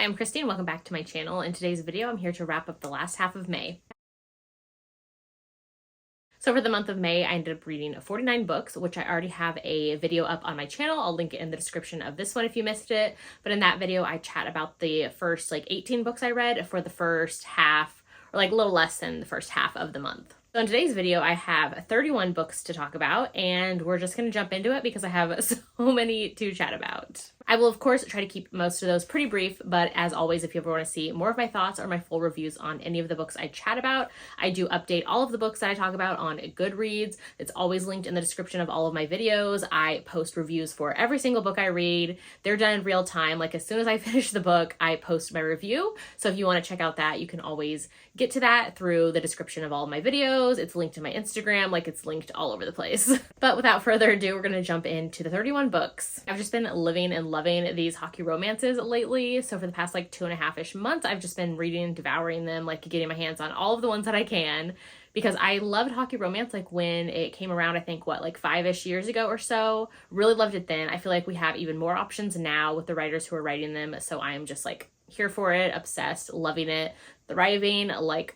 I'm Christine. Welcome back to my channel. In today's video, I'm here to wrap up the last half of May. So for the month of May, I ended up reading 49 books, which I already have a video up on my channel. I'll link it in the description of this one if you missed it. But in that video, I chat about the first 18 books I read for the first half, or a little less than the first half of the month. So in today's video, I have 31 books to talk about, and we're just going to jump into it because I have so many to chat about. I will, of course, try to keep most of those pretty brief, but as always, if you ever want to see more of my thoughts or my full reviews on any of the books I chat about, I do update all of the books that I talk about on Goodreads. It's always linked in the description of all of my videos. I post reviews for every single book I read. They're done in real time. As soon as I finish the book, I post my review. So if you want to check out that, you can always get to that through the description of all of my videos. It's linked to my Instagram, it's linked all over the place. But without further ado, we're going to jump into the 31 books. I've just been living and loving these hockey romances lately. So for the past 2.5-ish months, I've just been reading and devouring them, getting my hands on all of the ones that I can, because I loved hockey romance when it came around, I think 5-ish years ago or so. Really loved it then. I feel like we have even more options now with the writers who are writing them. So I'm just here for it, obsessed, loving it, thriving,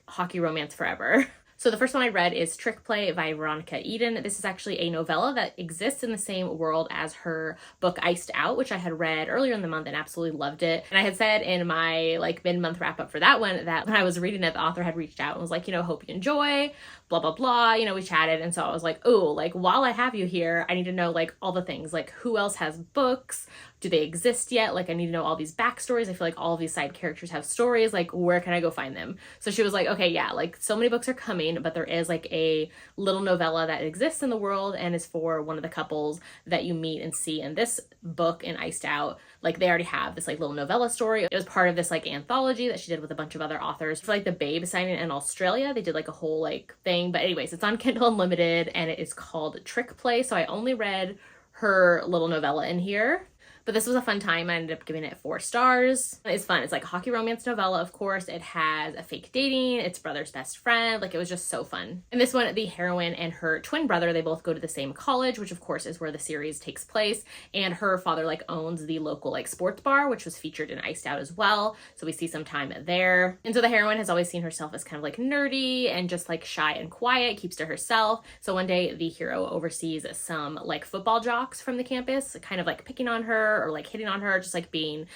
hockey romance forever. So the first one I read is Trick Play by Veronica Eden. This is actually a novella that exists in the same world as her book Iced Out, which I had read earlier in the month and absolutely loved it. And I had said in my mid-month wrap up for that one that when I was reading it, the author had reached out and was hope you enjoy, blah, blah, blah. We chatted. And so I was while I have you here, I need to know all the things, who else has books? Do they exist yet? I need to know all these backstories. I feel all of these side characters have stories. Where can I go find them? So she was okay, yeah, so many books are coming, but there is a little novella that exists in the world and is for one of the couples that you meet and see in this book in Iced Out. They already have this little novella story. It was part of this anthology that she did with a bunch of other authors for the Babe signing in Australia. They did a whole thing, but anyways, it's on Kindle Unlimited and it is called Trick Play. So I only read her little novella in here. But this was a fun time. I ended up giving it 4 stars. It's fun. It's a hockey romance novella, of course. It has a fake dating. It's brother's best friend. It was just so fun. In this one, the heroine and her twin brother, they both go to the same college, which of course is where the series takes place. And her father owns the local sports bar, which was featured in Iced Out as well. So we see some time there. And so the heroine has always seen herself as kind of nerdy and just shy and quiet, keeps to herself. So one day the hero oversees some football jocks from the campus, kind of picking on her or hitting on her, just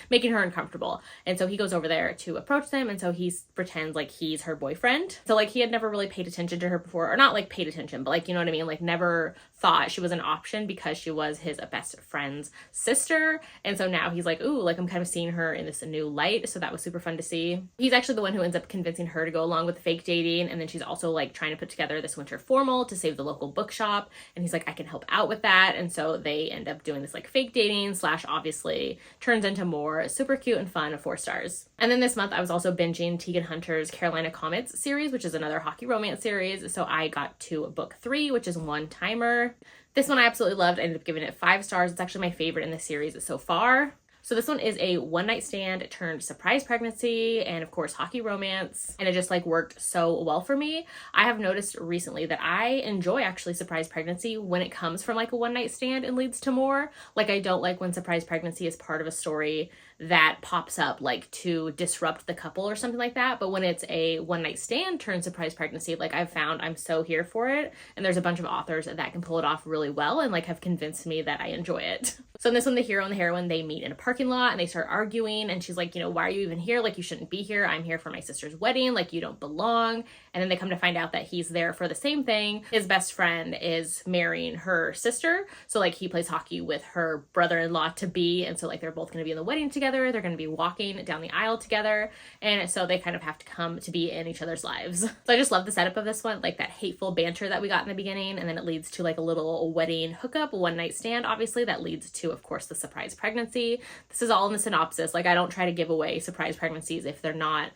making her uncomfortable. And so he goes over there to approach them, and so he pretends he's her boyfriend. So he had never really paid attention to her before, or not paid attention, but you know what I mean, never thought she was an option because she was his best friend's sister. And so now he's ooh, I'm kind of seeing her in this new light. So that was super fun to see. He's actually the one who ends up convincing her to go along with the fake dating, and then she's also trying to put together this winter formal to save the local bookshop, and he's I can help out with that. And so they end up doing this fake dating / obviously turns into more. Super cute and fun, 4 stars. And then this month I was also binging Tegan Hunter's Carolina Comets series, which is another hockey romance series. So I got to book 3, which is One Timer. This one I absolutely loved. I ended up giving it 5 stars. It's actually my favorite in the series so far. So this one is a one-night stand turned surprise pregnancy and of course hockey romance, and it just worked so well for me. I have noticed recently that I enjoy actually surprise pregnancy when it comes from a one-night stand and leads to more. I don't like when surprise pregnancy is part of a story that pops up to disrupt the couple or something like that. But when it's a one-night stand turned surprise pregnancy, I've found I'm so here for it, and there's a bunch of authors that can pull it off really well and have convinced me that I enjoy it. So in this one, the hero and the heroine, they meet in a parking lot and they start arguing, and she's why are you even here? You shouldn't be here. I'm here for my sister's wedding. You don't belong. And then they come to find out that he's there for the same thing. His best friend is marrying her sister. So he plays hockey with her brother-in-law to be. And so they're both going to be in the wedding together. They're going to be walking down the aisle together. And so they kind of have to come to be in each other's lives. So I just love the setup of this one, that hateful banter that we got in the beginning. And then it leads to a little wedding hookup, one night stand, obviously, that leads to, of course, the surprise pregnancy. This is all in the synopsis. I don't try to give away surprise pregnancies if they're not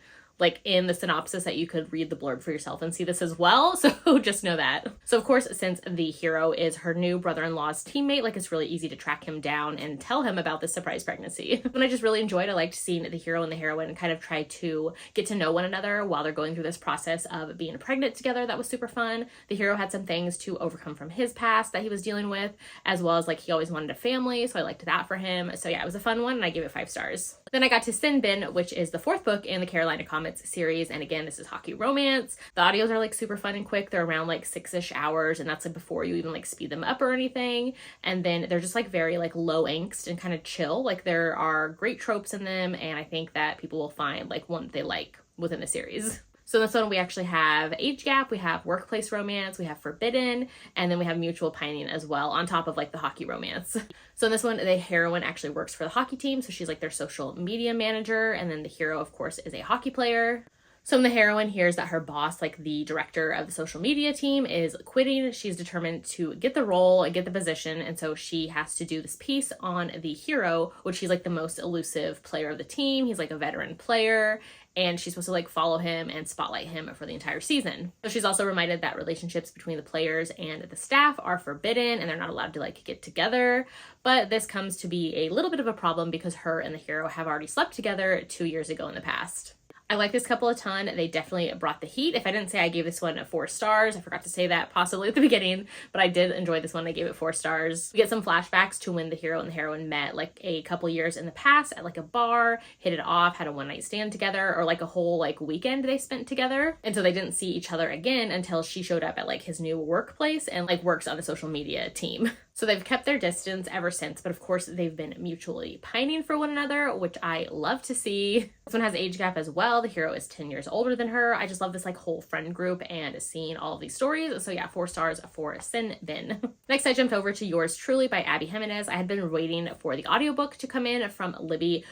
in the synopsis, that you could read the blurb for yourself and see this as well. So just know that. So of course, since the hero is her new brother-in-law's teammate, it's really easy to track him down and tell him about this surprise pregnancy. And I just really enjoyed, I liked seeing the hero and the heroine kind of try to get to know one another while they're going through this process of being pregnant together. That was super fun. The hero had some things to overcome from his past that he was dealing with, as well as he always wanted a family. So I liked that for him. So yeah, it was a fun one and I gave it 5 stars. Then I got to Sinbin, which is the 4th book in the Carolina Comets series. And again, this is hockey romance. The audios are like super fun and quick. They're around like 6-ish hours, and that's like before you even like speed them up or anything. And then they're just like very like low angst and kind of chill. Like there are great tropes in them, and I think that people will find like one that they like within the series. So in this one, we actually have age gap, we have workplace romance, we have forbidden, and then we have mutual pining as well, on top of like the hockey romance. So in this one, the heroine actually works for the hockey team, so she's like their social media manager, and then the hero, of course, is a hockey player. So when the heroine hears that her boss, like the director of the social media team, is quitting, she's determined to get the role and get the position, and so she has to do this piece on the hero, which he's like the most elusive player of the team. He's like a veteran player, and she's supposed to like follow him and spotlight him for the entire season. So she's also reminded that relationships between the players and the staff are forbidden, and they're not allowed to like get together. But this comes to be a little bit of a problem because her and the hero have already slept together 2 years ago in the past. I like this couple a ton. They definitely brought the heat. If I didn't say I gave this one 4 stars, I forgot to say that possibly at the beginning, but I did enjoy this one. I gave it 4 stars. We get some flashbacks to when the hero and the heroine met like a couple years in the past at like a bar, hit it off, had a one-night stand together, or like a whole like weekend they spent together. And so they didn't see each other again until she showed up at like his new workplace and like works on the social media team. So they've kept their distance ever since, but of course they've been mutually pining for one another, which I love to see. This one has age gap as well. The hero is 10 years older than her. I just love this like whole friend group and seeing all of these stories. So yeah, 4 stars for Sinbin. Next, I jumped over to Yours Truly by Abby Jimenez. I had been waiting for the audiobook to come in from Libby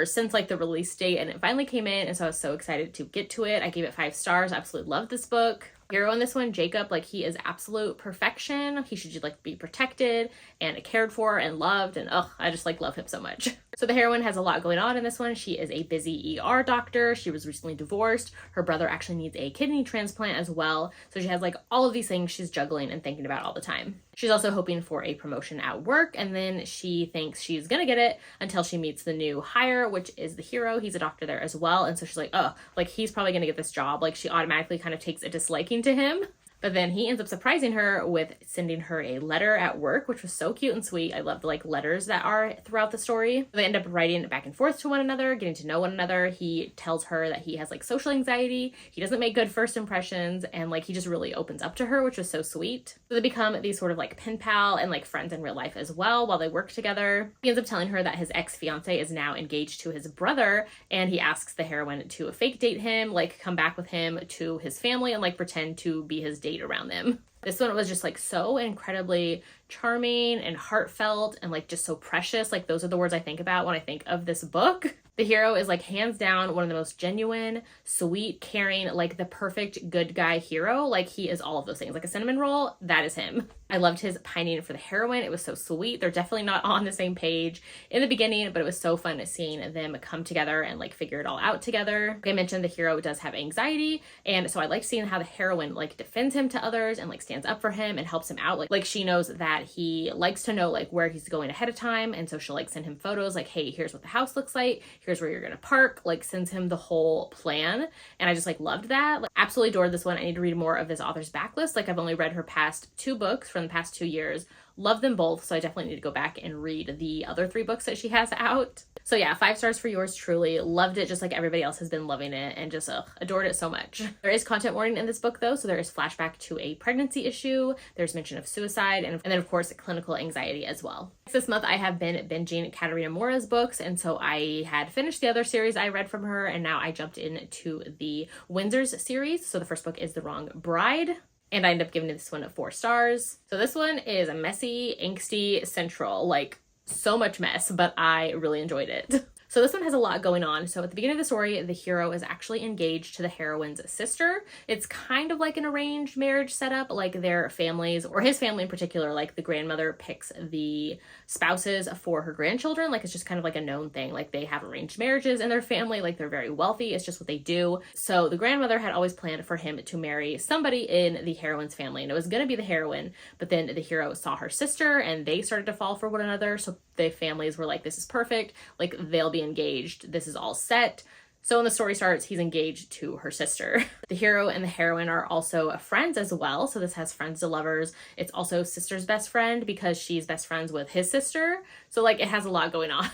since like the release date, and it finally came in, and so I was so excited to get to it. I gave it 5 stars. I absolutely loved this book. Hero in this one, Jacob, like he is absolute perfection. He should like be protected and cared for and loved, and I just like love him so much. So the heroine has a lot going on in this one. She is a busy ER doctor. She was recently divorced. Her brother actually needs a kidney transplant as well. So she has like all of these things she's juggling and thinking about all the time. She's also hoping for a promotion at work, and then she thinks she's gonna get it until she meets the new hire, which is the hero. He's a doctor there as well, and so she's like, oh, like he's probably gonna get this job. Like she automatically kind of takes a disliking to him. But then he ends up surprising her with sending her a letter at work, which was so cute and sweet. I love the like letters that are throughout the story. They end up writing back and forth to one another, getting to know one another. He tells her that he has like social anxiety. He doesn't make good first impressions, and like he just really opens up to her, which was so sweet. So they become these sort of like pen pal and like friends in real life as well while they work together. He ends up telling her that his ex-fiance is now engaged to his brother, and he asks the heroine to fake date him, like come back with him to his family and like pretend to be his date around them. This one was just like so incredibly charming and heartfelt and like just so precious. Like those are the words I think about when I think of this book. The hero is like hands down one of the most genuine, sweet, caring, like the perfect good guy hero. Like he is all of those things. Like a cinnamon roll, that is him. I loved his pining for the heroine. It was so sweet. They're definitely not on the same page in the beginning, but it was so fun seeing them come together and like figure it all out together. Like I mentioned, the hero does have anxiety, and so I like seeing how the heroine like defends him to others and like stands up for him and helps him out. Like she knows that he likes to know like where he's going ahead of time, and so she'll like send him photos like, hey, here's what the house looks like, here's where you're gonna park, like sends him the whole plan. And I just like loved that. Like absolutely adored this one. I need to read more of this author's backlist. Like I've only read her past 2 books from the past 2 years. Love them both, so I definitely need to go back and read the other 3 books that she has out. So yeah, 5 stars for Yours Truly. Loved it just like everybody else has been loving it, and just adored it so much. There is content warning in this book though, so there is flashback to a pregnancy issue, there's mention of suicide, and then of course clinical anxiety as well. This month I have been binging Katarina Mora's books, and so I had finished the other series I read from her, and now I jumped into the Windsor's series. So the first book is The Wrong Bride, and I ended up giving this one 4 stars. So this one is a messy, angsty, central, like so much mess, but I really enjoyed it. So this one has a lot going on. So at the beginning of the story, the hero is actually engaged to the heroine's sister. It's kind of like an arranged marriage setup, like their families, or his family in particular, like the grandmother picks the spouses for her grandchildren. Like it's just kind of like a known thing. Like they have arranged marriages in their family, like they're very wealthy. It's just what they do. So the grandmother had always planned for him to marry somebody in the heroine's family, and it was going to be the heroine, but then the hero saw her sister and they started to fall for one another. So the families were like, this is perfect. Like they'll be engaged. This is all set. So when the story starts, he's engaged to her sister. The hero and the heroine are also friends as well. So this has friends to lovers. It's also sister's best friend because she's best friends with his sister. So like it has a lot going on.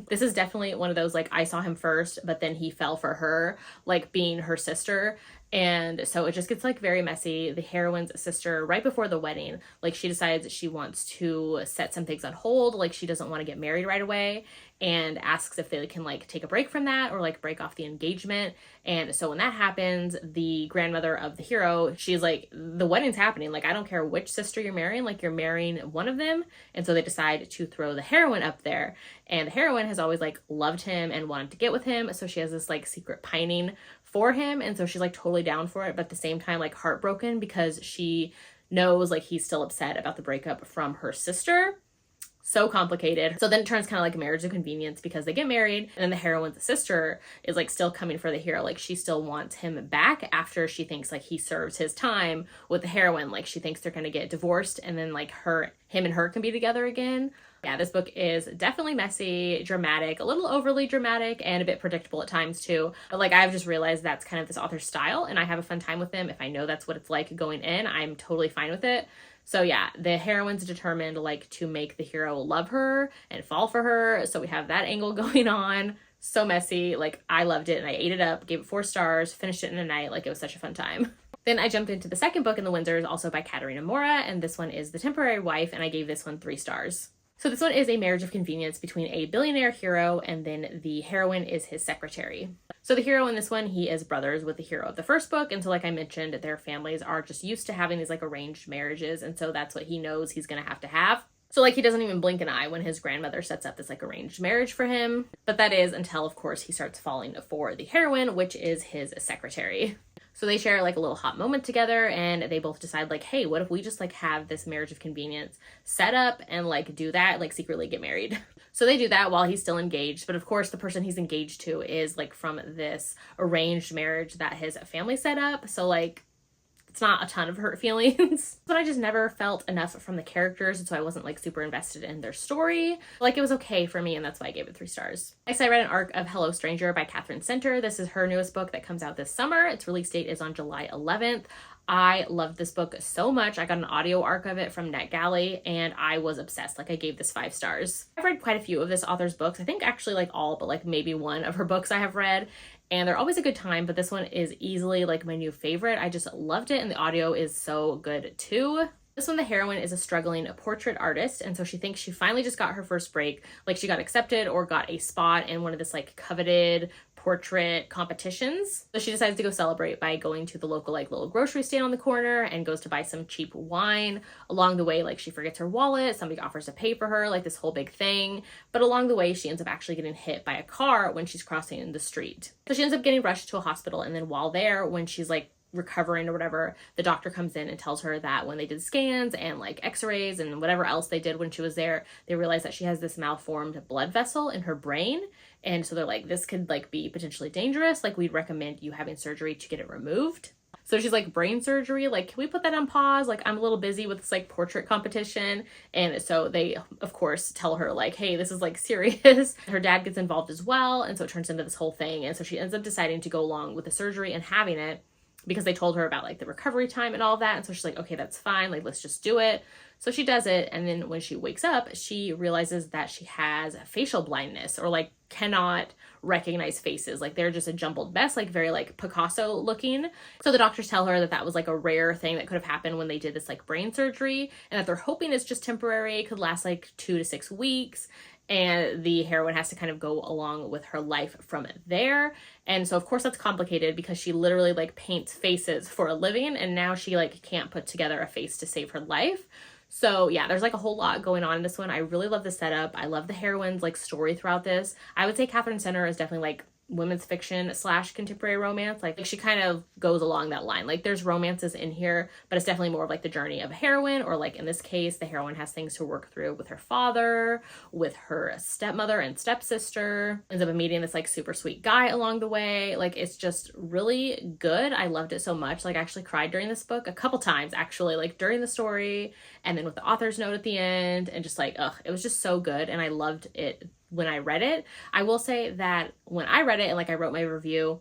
This is definitely one of those like I saw him first, but then he fell for her, like being her sister. And so it just gets like very messy. The heroine's sister, right before the wedding, like she decides she wants to set some things on hold. Like she doesn't want to get married right away, and asks if they can like take a break from that or like break off the engagement. And so when that happens, the grandmother of the hero, she's like, the wedding's happening. Like, I don't care which sister you're marrying, like you're marrying one of them. And so they decide to throw the heroine up there. And the heroine has always like loved him and wanted to get with him. So she has this like secret pining for him. And so she's like totally down for it, but at the same time, like heartbroken because she knows like he's still upset about the breakup from her sister. So complicated. So then it turns kind of like a marriage of convenience because they get married, and then the heroine's sister is like still coming for the hero. Like she still wants him back after she thinks like he serves his time with the heroine. Like she thinks they're gonna get divorced and then like him and her can be together again. Yeah, this book is definitely messy, dramatic, a little overly dramatic, and a bit predictable at times too. But like I've just realized that's kind of this author's style, and I have a fun time with him. If I know that's what it's like going in, I'm totally fine with it. So yeah, the heroine's determined like to make the hero love her and fall for her. So we have that angle going on. So messy. Like I loved it and I ate it up, gave it 4 stars, finished it in a night. Like it was such a fun time. Then I jumped into the second book in the Windsors, also by Katarina Mora, and this one is The Temporary Wife, and I gave this one 3 stars. So this one is a marriage of convenience between a billionaire hero and then the heroine is his secretary. So the hero in this one, he is brothers with the hero of the first book. And so like I mentioned, their families are just used to having these like arranged marriages. And so that's what he knows he's going to have. So like he doesn't even blink an eye when his grandmother sets up this like arranged marriage for him. But that is until of course he starts falling for the heroine, which is his secretary. So they share like a little hot moment together and they both decide like, hey, what if we just like have this marriage of convenience set up and like do that, like secretly get married. So they do that while he's still engaged. But of course the person he's engaged to is like from this arranged marriage that his family set up. So like it's not a ton of hurt feelings, but I just never felt enough from the characters, and so I wasn't like super invested in their story. Like it was okay for me, and that's why I gave it 3 stars. Next, I read an arc of Hello Stranger by Catherine Center. This is her newest book that comes out this summer. Its release date is on July 11th. I loved this book so much. I got an audio arc of it from NetGalley and I was obsessed. Like I gave this 5 stars. I've read quite a few of this author's books. I think actually like all, but like maybe one of her books I have read. And they're always a good time, but this one is easily like my new favorite. I just loved it and the audio is so good too. This one, the heroine is a struggling portrait artist, and so she thinks she finally just got her first break. Like she got accepted or got a spot in one of this like coveted portrait competitions. So she decides to go celebrate by going to the local like little grocery stand on the corner and goes to buy some cheap wine. Along the way, like she forgets her wallet, somebody offers to pay for her, like this whole big thing. But along the way, she ends up actually getting hit by a car when she's crossing the street. So she ends up getting rushed to a hospital, and then while there, when she's like recovering or whatever, the doctor comes in and tells her that when they did scans and like x-rays and whatever else they did when she was there, they realized that she has this malformed blood vessel in her brain. And so they're like, this could like be potentially dangerous. Like we'd recommend you having surgery to get it removed. So she's like, brain surgery? Like, can we put that on pause? Like, I'm a little busy with this like portrait competition. And so they, of course, tell her like, hey, this is like serious. Her dad gets involved as well. And so it turns into this whole thing. And so she ends up deciding to go along with the surgery and having it, because they told her about like the recovery time and all of that. And so she's like, okay, that's fine. Like, let's just do it. So she does it. And then when she wakes up, she realizes that she has facial blindness, or like cannot recognize faces. Like they're just a jumbled mess, like very like Picasso looking. So the doctors tell her that that was like a rare thing that could have happened when they did this like brain surgery, and that they're hoping it's just temporary. It could last like 2 to 6 weeks. And the heroine has to kind of go along with her life from there. And so of course that's complicated because she literally like paints faces for a living, and now she like can't put together a face to save her life. So yeah, there's like a whole lot going on in this one. I really love the setup. I love the heroine's like story throughout this. I would say Catherine Center is definitely like women's fiction / contemporary romance. Like she kind of goes along that line. Like there's romances in here, but it's definitely more of like the journey of a heroine, or like in this case, the heroine has things to work through with her father, with her stepmother and stepsister, ends up meeting this like super sweet guy along the way. Like it's just really good. I loved it so much. Like I actually cried during this book a couple times actually, like during the story and then with the author's note at the end, and just like, ugh, it was just so good. And I loved it when I read it. I will say that when I read it and like I wrote my review,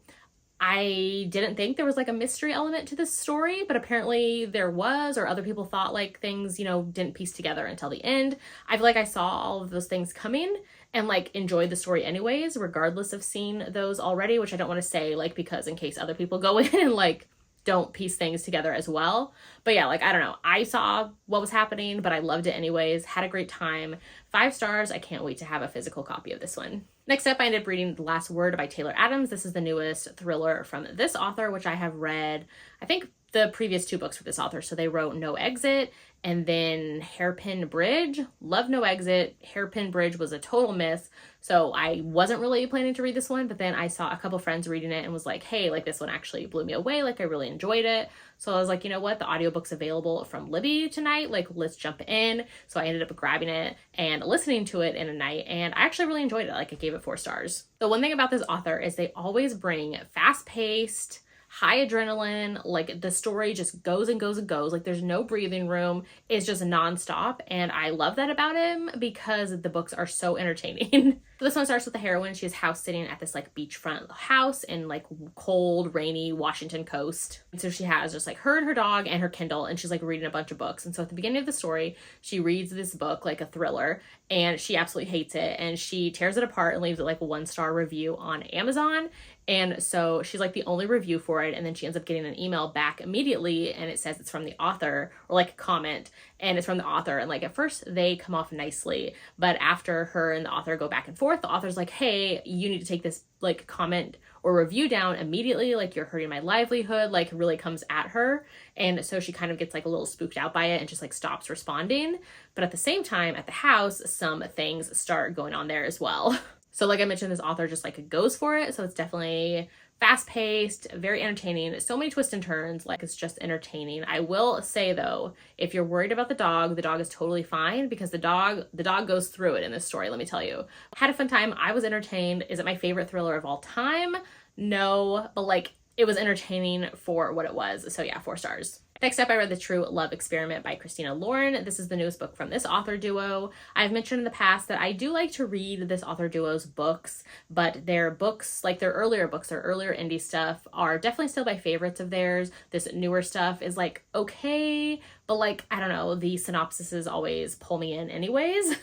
I didn't think there was like a mystery element to this story, but apparently there was, or other people thought like things, you know, didn't piece together until the end. I feel like I saw all of those things coming and like enjoyed the story anyways, regardless of seeing those already, which I don't want to say like because in case other people go in and like don't piece things together as well. But yeah, like, I don't know. I saw what was happening, but I loved it anyways. Had a great time. 5 stars. I can't wait to have a physical copy of this one. Next up, I ended up reading The Last Word by Taylor Adams. This is the newest thriller from this author, which I have read, I think, the previous 2 books for this author. So they wrote No Exit and then Hairpin Bridge. Love No Exit. Hairpin Bridge was a total miss. So I wasn't really planning to read this one, but then I saw a couple friends reading it and was like, hey, like this one actually blew me away. Like I really enjoyed it. So I was like, you know what? The audiobook's available from Libby tonight. Like let's jump in. So I ended up grabbing it and listening to it in a night. And I actually really enjoyed it. Like I gave it 4 stars. The one thing about this author is they always bring fast-paced, high adrenaline, like the story just goes and goes and goes, like there's no breathing room, it's just nonstop, and I love that about him because the books are so entertaining. So this one starts with the heroine. She is house sitting at this like beachfront house in like cold, rainy Washington coast. And so she has just like her and her dog and her Kindle, and she's like reading a bunch of books. And so at the beginning of the story, she reads this book, like a thriller, and she absolutely hates it. And she tears it apart and leaves it like a 1-star review on Amazon. And so she's like the only review for it. And then she ends up getting an email back immediately, and it says it's from the author, or like a comment, and it's from the author. And like at first they come off nicely, but after her and the author go back and forth, the author's like, hey, you need to take this like comment or review down immediately, like you're hurting my livelihood, like really comes at her. And so she kind of gets like a little spooked out by it and just like stops responding. But at the same time, at the house, some things start going on there as well. So like I mentioned, this author just like goes for it. So it's definitely fast-paced, very entertaining, so many twists and turns, like it's just entertaining. I will say though, if you're worried about the dog is totally fine, because the dog goes through it in this story, let me tell you. Had a fun time, I was entertained. Is it my favorite thriller of all time? No, but like it was entertaining for what it was. So yeah, 4 stars. Next up, I read The True Love Experiment by Christina Lauren. This is the newest book from this author duo. I've mentioned in the past that I do like to read this author duo's books, but their books, like their earlier books, their earlier indie stuff, are definitely still my favorites of theirs. This newer stuff is like okay, but like, I don't know, the synopsises always pull me in anyways.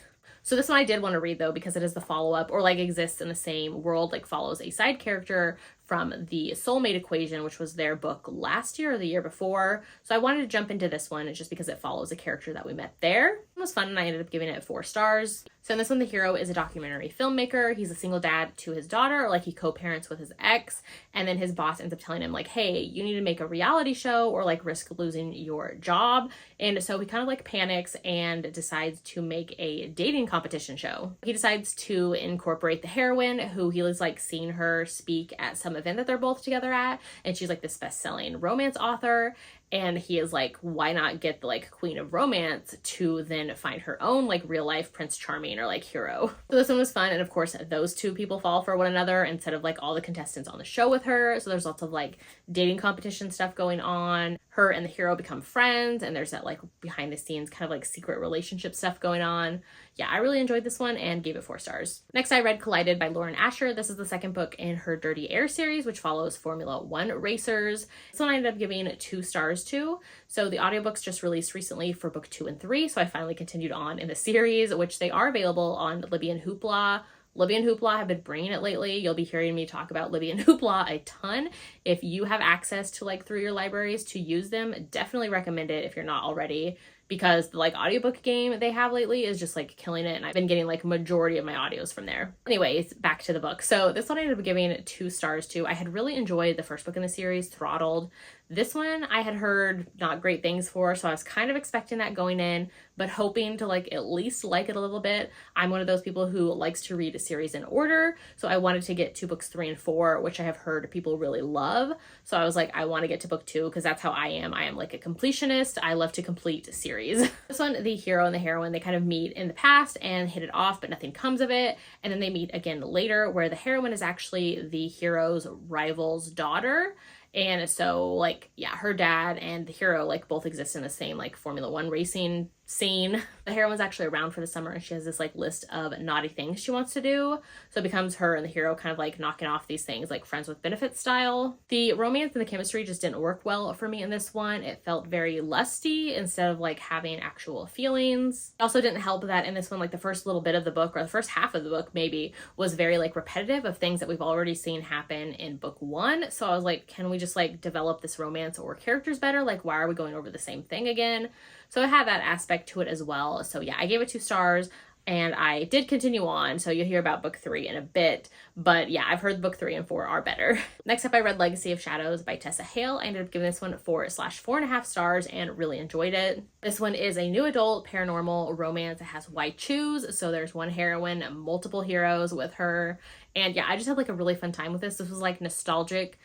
So this one I did want to read though, because it is the follow-up, or like exists in the same world, like follows a side character from the Soulmate Equation, which was their book last year or the year before. So I wanted to jump into this one just because it follows a character that we met there. It was fun and I ended up giving it 4 stars. So in this one, the hero is a documentary filmmaker. He's a single dad to his daughter, or like he co-parents with his ex. And then his boss ends up telling him like, hey, you need to make a reality show or like risk losing your job. And so he kind of like panics and decides to make a dating competition show. He decides to incorporate the heroine, who he was like seeing her speak at some event that they're both together at. And she's like this best-selling romance author. And he is like, why not get the like queen of romance to then find her own like real life Prince Charming or like hero. So this one was fun. And of course, those 2 people fall for one another instead of like all the contestants on the show with her. So there's lots of like dating competition stuff going on. Her and the hero become friends, and there's that like behind the scenes kind of like secret relationship stuff going on. Yeah, I really enjoyed this one and gave it 4 stars. Next, I read Collided by Lauren Asher. This is the second book in her Dirty Air series, which follows Formula One racers. This one I ended up giving 2 stars to. So the audiobooks just released recently for book 2 and 3. So I finally continued on in the series, which they are available on Libby and Hoopla. Libby and Hoopla have been bringing it lately. You'll be hearing me talk about Libby and Hoopla a ton. If you have access to like through your libraries to use them, definitely recommend it if you're not already, because the like audiobook game they have lately is just like killing it, and I've been getting like majority of my audios from there. Anyways, back to the book. So this one I ended up giving 2 stars to. I had really enjoyed the first book in the series, Throttled. This one I had heard not great things for, so I was kind of expecting that going in, but hoping to like at least like it a little bit. I'm one of those people who likes to read a series in order, so I wanted to get to books 3 and 4, which I have heard people really love. So I was like, I want to get to book 2 because that's how I am. I am like a completionist. I love to complete series. This one, the hero and the heroine, they kind of meet in the past and hit it off, but nothing comes of it. And then they meet again later, where the heroine is actually the hero's rival's daughter. And so like, yeah, her dad and the hero like both exist in the same like Formula One racing scene. The heroine's actually around for the summer and she has this like list of naughty things she wants to do. So it becomes her and the hero kind of like knocking off these things like friends with benefits style. The romance and the chemistry just didn't work well for me in this one. It felt very lusty instead of like having actual feelings. It also didn't help that in this one, like the first little bit of the book, or the first half of the book maybe, was very like repetitive of things that we've already seen happen in book 1. So I was like, can we just like develop this romance or characters better? Like, why are we going over the same thing again? So it had that aspect to it as well. So yeah, I gave it 2 stars and I did continue on. So you'll hear about book 3 in a bit. But yeah, I've heard book 3 and 4 are better. Next up, I read Legacy of Shadows by Tessa Hale. I ended up giving this one 4/4.5 stars and really enjoyed it. This one is a new adult paranormal romance. It has wide choose. So there's one heroine, multiple heroes with her. And yeah, I just had like a really fun time with this. This was like nostalgic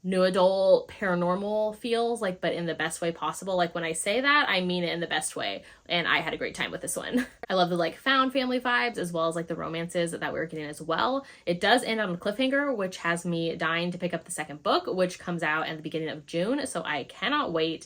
new adult paranormal feels, like, but in the best way possible. Like when I say that, I mean it in the best way, and I had a great time with this one. I love the like found family vibes as well as like the romances that we were getting as well. It does end on a cliffhanger, which has me dying to pick up the second book, which comes out at the beginning of June, so I cannot wait.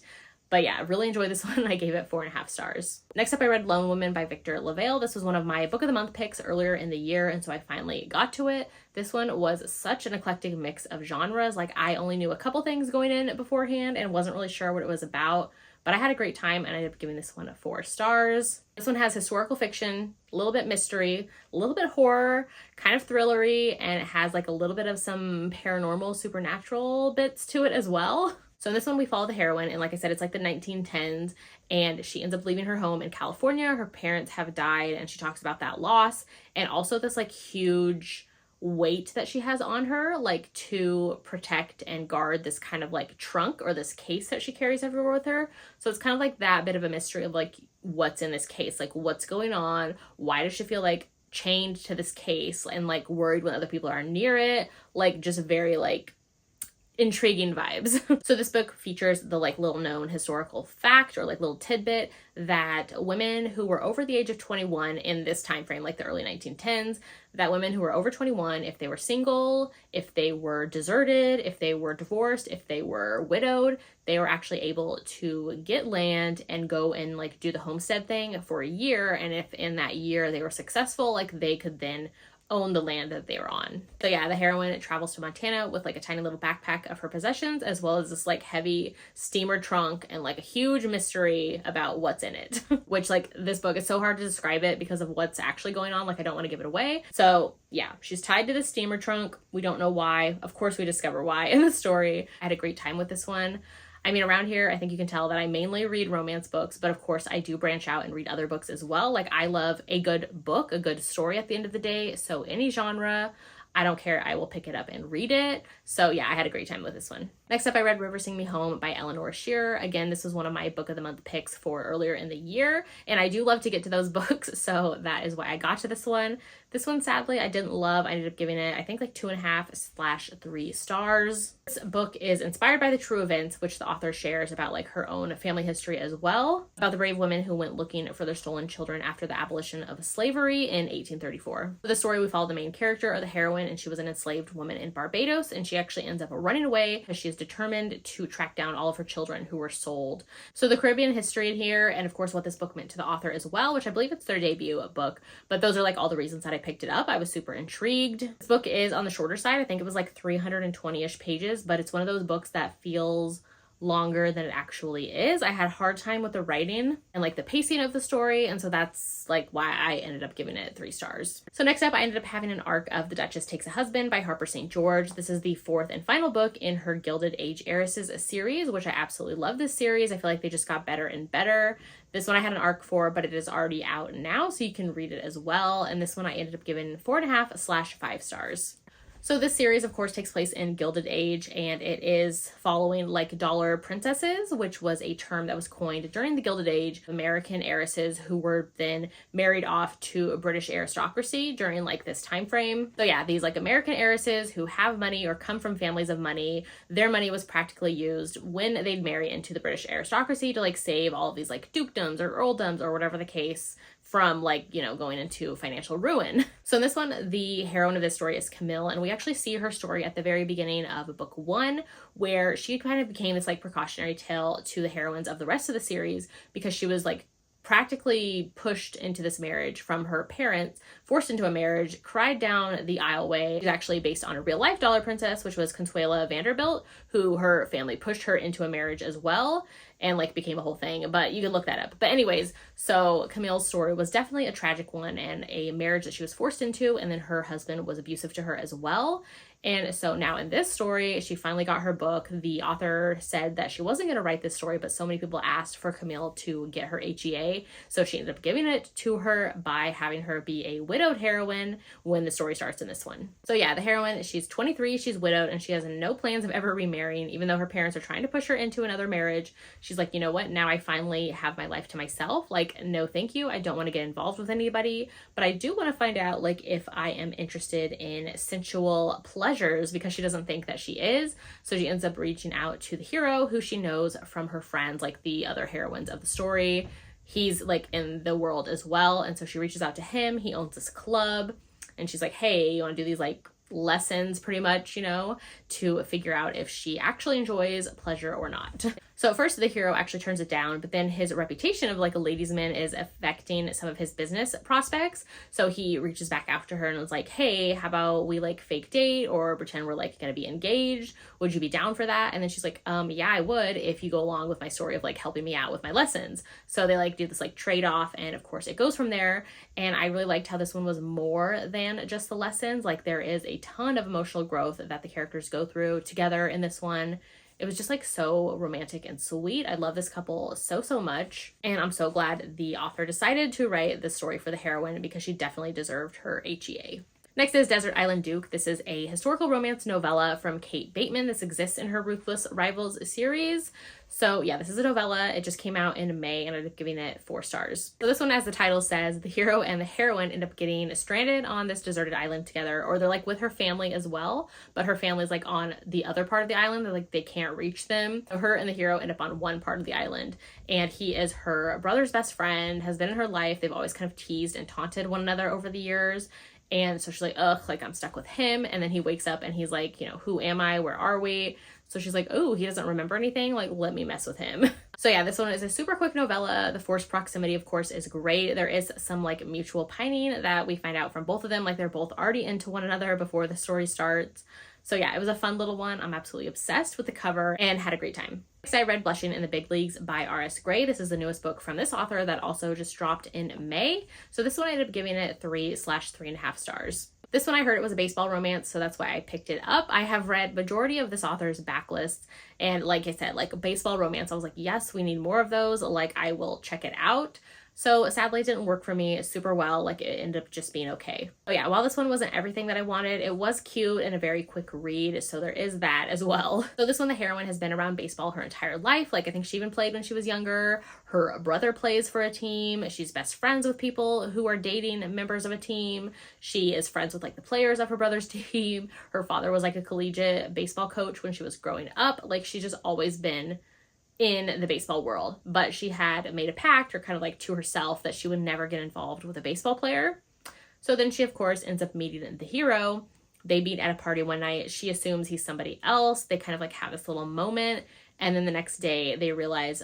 But yeah, I really enjoyed this one. I gave it 4.5 stars. Next up, I read Lone Woman by Victor Lavale. This was one of my book of the month picks earlier in the year, and so I finally got to it. This one was such an eclectic mix of genres. Like, I only knew a couple things going in beforehand and wasn't really sure what it was about, but I had a great time and I ended up giving this one 4 stars. This one has historical fiction, a little bit mystery, a little bit horror, kind of thrillery, and it has like a little bit of some paranormal, supernatural bits to it as well. So in this one, we follow the heroine, and like I said, it's like the 1910s, and she ends up leaving her home in California. Her parents have died, and she talks about that loss, and also this like huge weight that she has on her, like to protect and guard this kind of like trunk or this case that she carries everywhere with her. So it's kind of like that bit of a mystery of like, what's in this case? Like, what's going on? Why does she feel like chained to this case and like worried when other people are near it? Like, just very like intriguing vibes. So this book features the like little known historical fact or like little tidbit that women who were over the age of 21 in this time frame, like the early 1910s, that women who were over 21, if they were single, if they were deserted, if they were divorced, if they were widowed, they were actually able to get land and go and like do the homestead thing for a year. And if in that year they were successful, like they could then own the land that they were on. So yeah, the heroine travels to Montana with like a tiny little backpack of her possessions, as well as this like heavy steamer trunk and like a huge mystery about what's in it. Which like this book is so hard to describe it because of what's actually going on. Like I don't want to give it away. So yeah, she's tied to the steamer trunk. We don't know why. Of course we discover why in the story. I had a great time with this one. I mean, around here, I think you can tell that I mainly read romance books, but of course I do branch out and read other books as well. Like I love a good book, a good story at the end of the day. So any genre, I don't care. I will pick it up and read it. So yeah, I had a great time with this one. Next up, I read River Sing Me Home by Eleanor Shearer. Again, this was one of my book of the month picks for earlier in the year, and I do love to get to those books, so that is why I got to this one. This one, sadly, I didn't love. I ended up giving it, I think, like 2.5/3 stars. This book is inspired by the true events, which the author shares about like her own family history as well, about the brave women who went looking for their stolen children after the abolition of slavery in 1834. For the story, we follow the main character, or the heroine, and she was an enslaved woman in Barbados, and she actually ends up running away because she is determined to track down all of her children who were sold. So the Caribbean history in here, and of course what this book meant to the author as well, which I believe it's their debut book, but those are like all the reasons that I picked it up. I was super intrigued. This book is on the shorter side. I think it was like 320-ish pages, but it's one of those books that feels longer than it actually is. I had a hard time with the writing and like the pacing of the story, and so that's like why I ended up giving it 3 stars. So next up, I ended up having an arc of The Duchess Takes a Husband by Harper St. George. This is the 4th and final book in her Gilded Age Heiresses series, which I absolutely love this series. I feel like they just got better and better. This one I had an arc for, but it is already out now, so you can read it as well. And this one I ended up giving 4.5/5 stars. So this series, of course, takes place in Gilded Age, and it is following like dollar princesses, which was a term that was coined during the Gilded Age. American heiresses who were then married off to a British aristocracy during like this time frame. So yeah, these like American heiresses who have money or come from families of money, their money was practically used when they'd marry into the British aristocracy to like save all of these like dukedoms or earldoms or whatever the case from like, you know, going into financial ruin. So in this one, the heroine of this story is Camille, and we actually see her story at the very beginning of book 1, where she kind of became this like precautionary tale to the heroines of the rest of the series, because she was like practically pushed into this marriage from her parents, forced into a marriage, cried down the aisleway. It's actually based on a real life dollar princess, which was Consuela Vanderbilt, who her family pushed her into a marriage as well, and like became a whole thing, but you can look that up. But anyways, so Camille's story was definitely a tragic one, and a marriage that she was forced into, and then her husband was abusive to her as well. And so now in this story, she finally got her book. The author said that she wasn't going to write this story, but so many people asked for Camille to get her HEA. So she ended up giving it to her by having her be a widowed heroine when the story starts in this one. So yeah, the heroine, she's 23, she's widowed, and she has no plans of ever remarrying, even though her parents are trying to push her into another marriage. She's like, you know what? Now I finally have my life to myself. Like, no, thank you. I don't want to get involved with anybody, but I do want to find out like if I am interested in sensual pleasures, because she doesn't think that she is. So she ends up reaching out to the hero, who she knows from her friends, like the other heroines of the story. He's like in the world as well. And so she reaches out to him. He owns this club, and she's like, hey, you want to do these like lessons pretty much, you know, to figure out if she actually enjoys pleasure or not. So at first the hero actually turns it down, but then his reputation of like a ladies' man is affecting some of his business prospects. So he reaches back after her and is like, hey, how about we like fake date or pretend we're like gonna be engaged? Would you be down for that? And then she's like, yeah, I would, if you go along with my story of like helping me out with my lessons. So they like do this like trade-off, and of course it goes from there. And I really liked how this one was more than just the lessons. Like there is a ton of emotional growth that the characters go through together in this one. It was just like so romantic and sweet. I love this couple so much, and I'm so glad the author decided to write this story for the heroine, because she definitely deserved her HEA. Next is Desert Island Duke. This is a historical romance novella from Kate Bateman. This exists in her Ruthless Rivals series. So yeah, this is a novella. It just came out in May, and I ended up giving it 4 stars. So this one, as the title says, the hero and the heroine end up getting stranded on this deserted island together, or they're like with her family as well, but her family's like on the other part of the island. They're like, they can't reach them. So her and the hero end up on one part of the island, and he is her brother's best friend, has been in her life. They've always kind of teased and taunted one another over the years. And so she's like, ugh, like I'm stuck with him. And then he wakes up and he's like, you know, who am I? Where are we? So she's like, oh, he doesn't remember anything. Like, let me mess with him. So yeah, this one is a super quick novella. The forced proximity, of course, is great. There is some like mutual pining that we find out from both of them. Like they're both already into one another before the story starts. So yeah, it was a fun little one. I'm absolutely obsessed with the cover and had a great time. Next, I read Blushing in the Big Leagues by R.S. Gray. This is the newest book from this author that also just dropped in May. So this one I ended up giving it 3/3.5 stars. This one I heard it was a baseball romance, so that's why I picked it up. I have read majority of this author's backlists, and like I said, like baseball romance, I was like, yes, we need more of those. Like I will check it out. So sadly it didn't work for me super well. Like it ended up just being okay. Oh yeah, while this one wasn't everything that I wanted, it was cute and a very quick read. So there is that as well. So this one, the heroine has been around baseball her entire life. Like I think she even played when she was younger. Her brother plays for a team. She's best friends with people who are dating members of a team. She is friends with like the players of her brother's team. Her father was like a collegiate baseball coach when she was growing up. Like she's just always been in the baseball world, but she had made a pact, or kind of like to herself, that she would never get involved with a baseball player. So then she of course ends up meeting the hero. They meet at a party one night. She assumes he's somebody else. They kind of like have this little moment, and then the next day they realize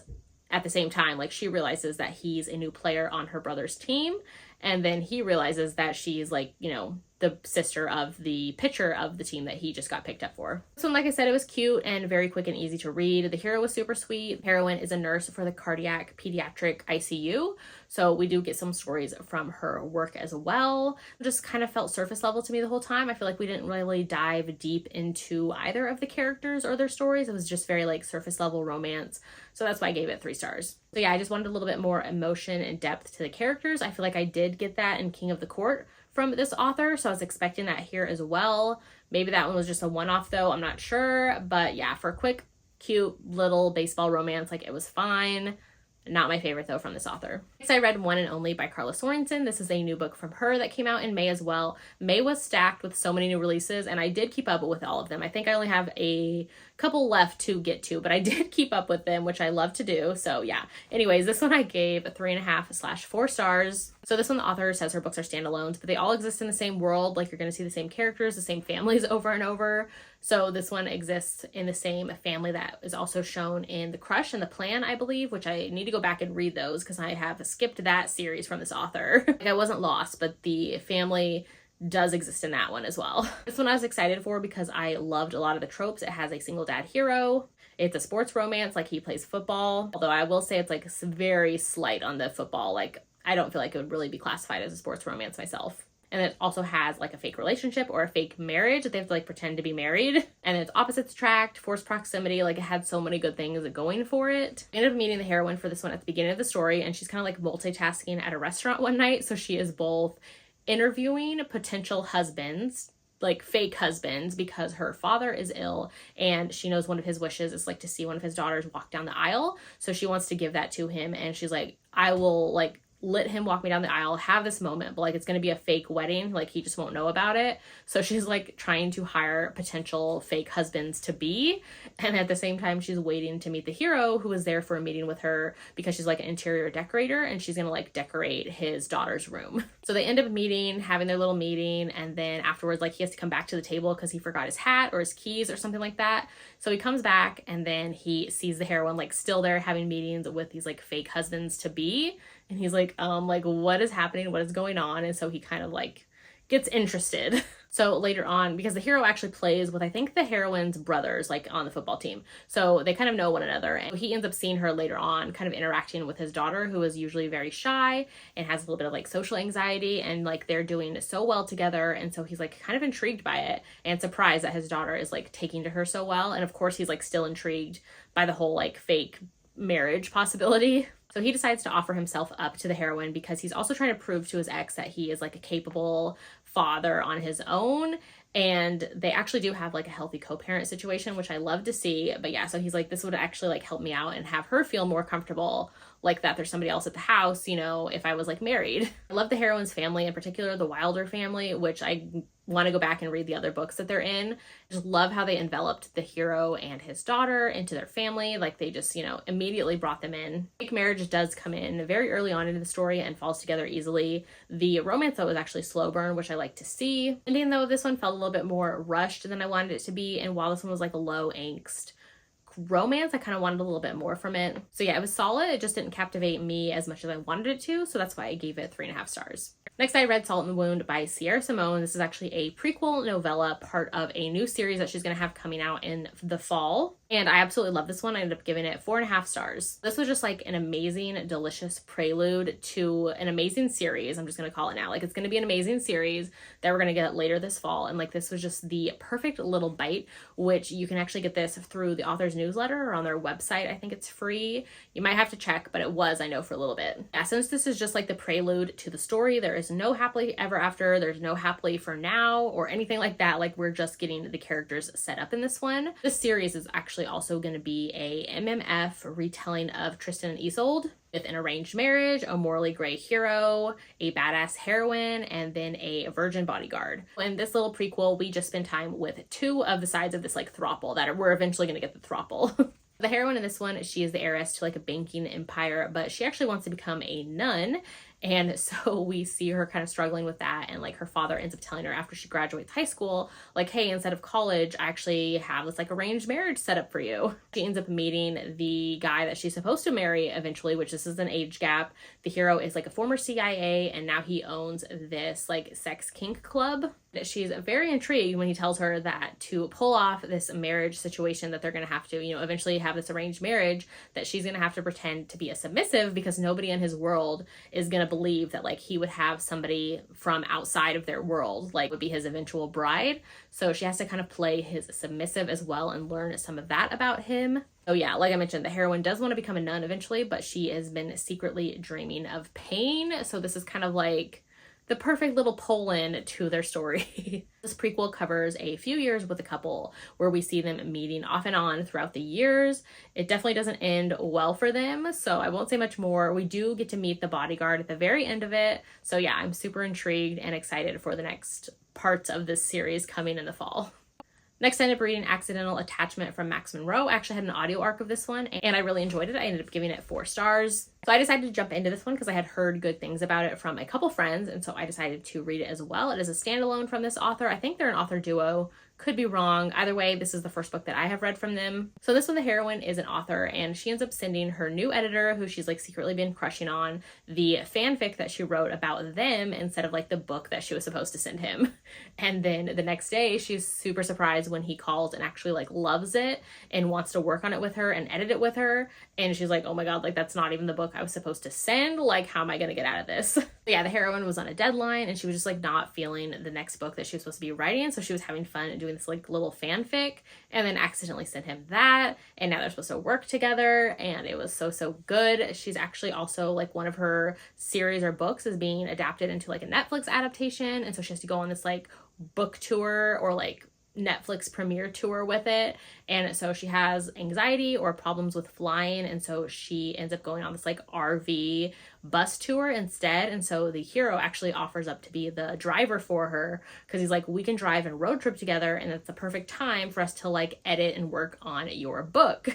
at the same time, like she realizes that he's a new player on her brother's team, and then he realizes that she's like, you know, the sister of the pitcher of the team that he just got picked up for. So like I said, it was cute and very quick and easy to read. The hero was super sweet. Heroine is a nurse for the cardiac pediatric ICU. So we do get some stories from her work as well. It just kind of felt surface level to me the whole time. I feel like we didn't really dive deep into either of the characters or their stories. It was just very like surface level romance. So that's why I gave it 3 stars. So yeah, I just wanted a little bit more emotion and depth to the characters. I feel like I did get that in King of the Court from this author, so I was expecting that here as well. Maybe that one was just a one-off though, I'm not sure. But yeah, for a quick, cute little baseball romance, like it was fine. Not my favorite though from this author. Next, I read One and Only by Carlos Sorensen. This is a new book from her that came out in May as well. May was stacked with so many new releases, and I did keep up with all of them. I think I only have a couple left to get to, but I did keep up with them, which I love to do. So yeah. Anyways, this one I gave 3.5/4 stars. So this one, the author says her books are standalones, but they all exist in the same world. Like, you're going to see the same characters, the same families over and over. So this one exists in the same family that is also shown in The Crush and The Plan, I believe, which I need to go back and read those because I have skipped that series from this author. Like, I wasn't lost, but the family does exist in that one as well. This one I was excited for because I loved a lot of the tropes. It has a single dad hero. It's a sports romance, like he plays football. Although I will say it's like very slight on the football. Like, I don't feel like it would really be classified as a sports romance myself. And it also has like a fake relationship or a fake marriage that they have to like pretend to be married. And it's opposites attract, forced proximity. Like, it had so many good things going for it. I ended up meeting the heroine for this one at the beginning of the story, and she's kind of like multitasking at a restaurant one night. So she is both interviewing potential husbands, like fake husbands, because her father is ill and she knows one of his wishes is like to see one of his daughters walk down the aisle. So she wants to give that to him, and she's like, I will like let him walk me down the aisle, have this moment, but like it's going to be a fake wedding, like he just won't know about it. So she's like trying to hire potential fake husbands to be, and at the same time she's waiting to meet the hero who is there for a meeting with her because she's like an interior decorator and she's going to like decorate his daughter's room. So they end up meeting, having their little meeting, and then afterwards like he has to come back to the table because he forgot his hat or his keys or something like that. So he comes back and then he sees the heroine like still there having meetings with these like fake husbands to be. And he's like, what is happening? What is going on? And so he kind of like gets interested. So later on, because the hero actually plays with, I think, the heroine's brothers, like on the football team. So they kind of know one another. And he ends up seeing her later on, kind of interacting with his daughter, who is usually very shy and has a little bit of like social anxiety. And like they're doing so well together. And so he's like kind of intrigued by it and surprised that his daughter is like taking to her so well. And of course, he's like still intrigued by the whole like fake marriage possibility. So he decides to offer himself up to the heroine because he's also trying to prove to his ex that he is like a capable father on his own. And they actually do have like a healthy co-parent situation, which I love to see. But yeah, so he's like, this would actually like help me out and have her feel more comfortable, like that there's somebody else at the house, you know, if I was like married. I love the heroine's family, in particular the Wilder family, which I want to go back and read the other books that they're in. Just love how they enveloped the hero and his daughter into their family. Like they just, you know, immediately brought them in. Fake marriage does come in very early on into the story and falls together easily. The romance though was actually slow burn, which I like to see. Ending though, this one felt a little bit more rushed than I wanted it to be. And while this one was like a low angst romance, I kind of wanted a little bit more from it. So yeah, it was solid. It just didn't captivate me as much as I wanted it to. So that's why I gave it 3.5 stars. Next, I read Salt in the Wound by Sierra Simone. This is actually a prequel novella, part of a new series that she's going to have coming out in the fall. And I absolutely love this one. I ended up giving it 4.5 stars. This was just like an amazing, delicious prelude to an amazing series. I'm just going to call it now. Like, it's going to be an amazing series that we're going to get later this fall. And like, this was just the perfect little bite, which you can actually get this through the author's newsletter or on their website. I think it's free. You might have to check, but it was, I know, for a little bit. Yeah, since this is just like the prelude to the story, there is no happily ever after. There's no happily for now or anything like that. Like, we're just getting the characters set up in this one. This series is actually also going to be a MMF retelling of Tristan and Isolde, with an arranged marriage, a morally gray hero, a badass heroine, and then a virgin bodyguard. In this little prequel, we just spend time with two of the sides of this like throuple that we're eventually going to get the throuple. The heroine in this one, she is the heiress to like a banking empire, but she actually wants to become a nun. And so we see her kind of struggling with that. And like her father ends up telling her after she graduates high school, like, hey, instead of college, I actually have this like arranged marriage set up for you. She ends up meeting the guy that she's supposed to marry eventually, which this is an age gap. The hero is like a former CIA and now he owns this like sex kink club. She's very intrigued when he tells her that to pull off this marriage situation that they're going to have to, you know, eventually have this arranged marriage, that she's going to have to pretend to be a submissive because nobody in his world is going to believe that like he would have somebody from outside of their world like would be his eventual bride. So she has to kind of play his submissive as well and learn some of that about him. Oh yeah, like I mentioned, the heroine does want to become a nun eventually, but she has been secretly dreaming of pain. So this is kind of like the perfect little pull-in to their story. This prequel covers a few years with a couple where we see them meeting off and on throughout the years. It definitely doesn't end well for them, so I won't say much more. We do get to meet the bodyguard at the very end of it, so yeah, I'm super intrigued and excited for the next parts of this series coming in the fall. Next, I ended up reading Accidental Attachment from Max Monroe. I actually had an audio arc of this one, and I really enjoyed it. I ended up giving it 4 stars. So I decided to jump into this one because I had heard good things about it from a couple friends, and so I decided to read it as well. It is a standalone from this author. I think they're an author duo. Could be wrong. Either way, this is the first book that I have read from them. So this one, the heroine is an author, and she ends up sending her new editor, who she's like secretly been crushing on, the fanfic that she wrote about them instead of like the book that she was supposed to send him. And then the next day, she's super surprised when he calls and actually like loves it and wants to work on it with her and edit it with her. And she's like, oh my God, like that's not even the book I was supposed to send. Like, how am I going to get out of this? But yeah, the heroine was on a deadline and she was just like not feeling the next book that she was supposed to be writing. So she was having fun doing this like little fanfic and then accidentally sent him that. And now they're supposed to work together and it was so good. She's actually also like one of her series or books is being adapted into like a Netflix adaptation. And so she has to go on this like book tour or like Netflix premiere tour with it, and so she has anxiety or problems with flying, and so she ends up going on this like RV bus tour instead. And so the hero actually offers up to be the driver for her because he's like, we can drive and road trip together and it's the perfect time for us to like edit and work on your book.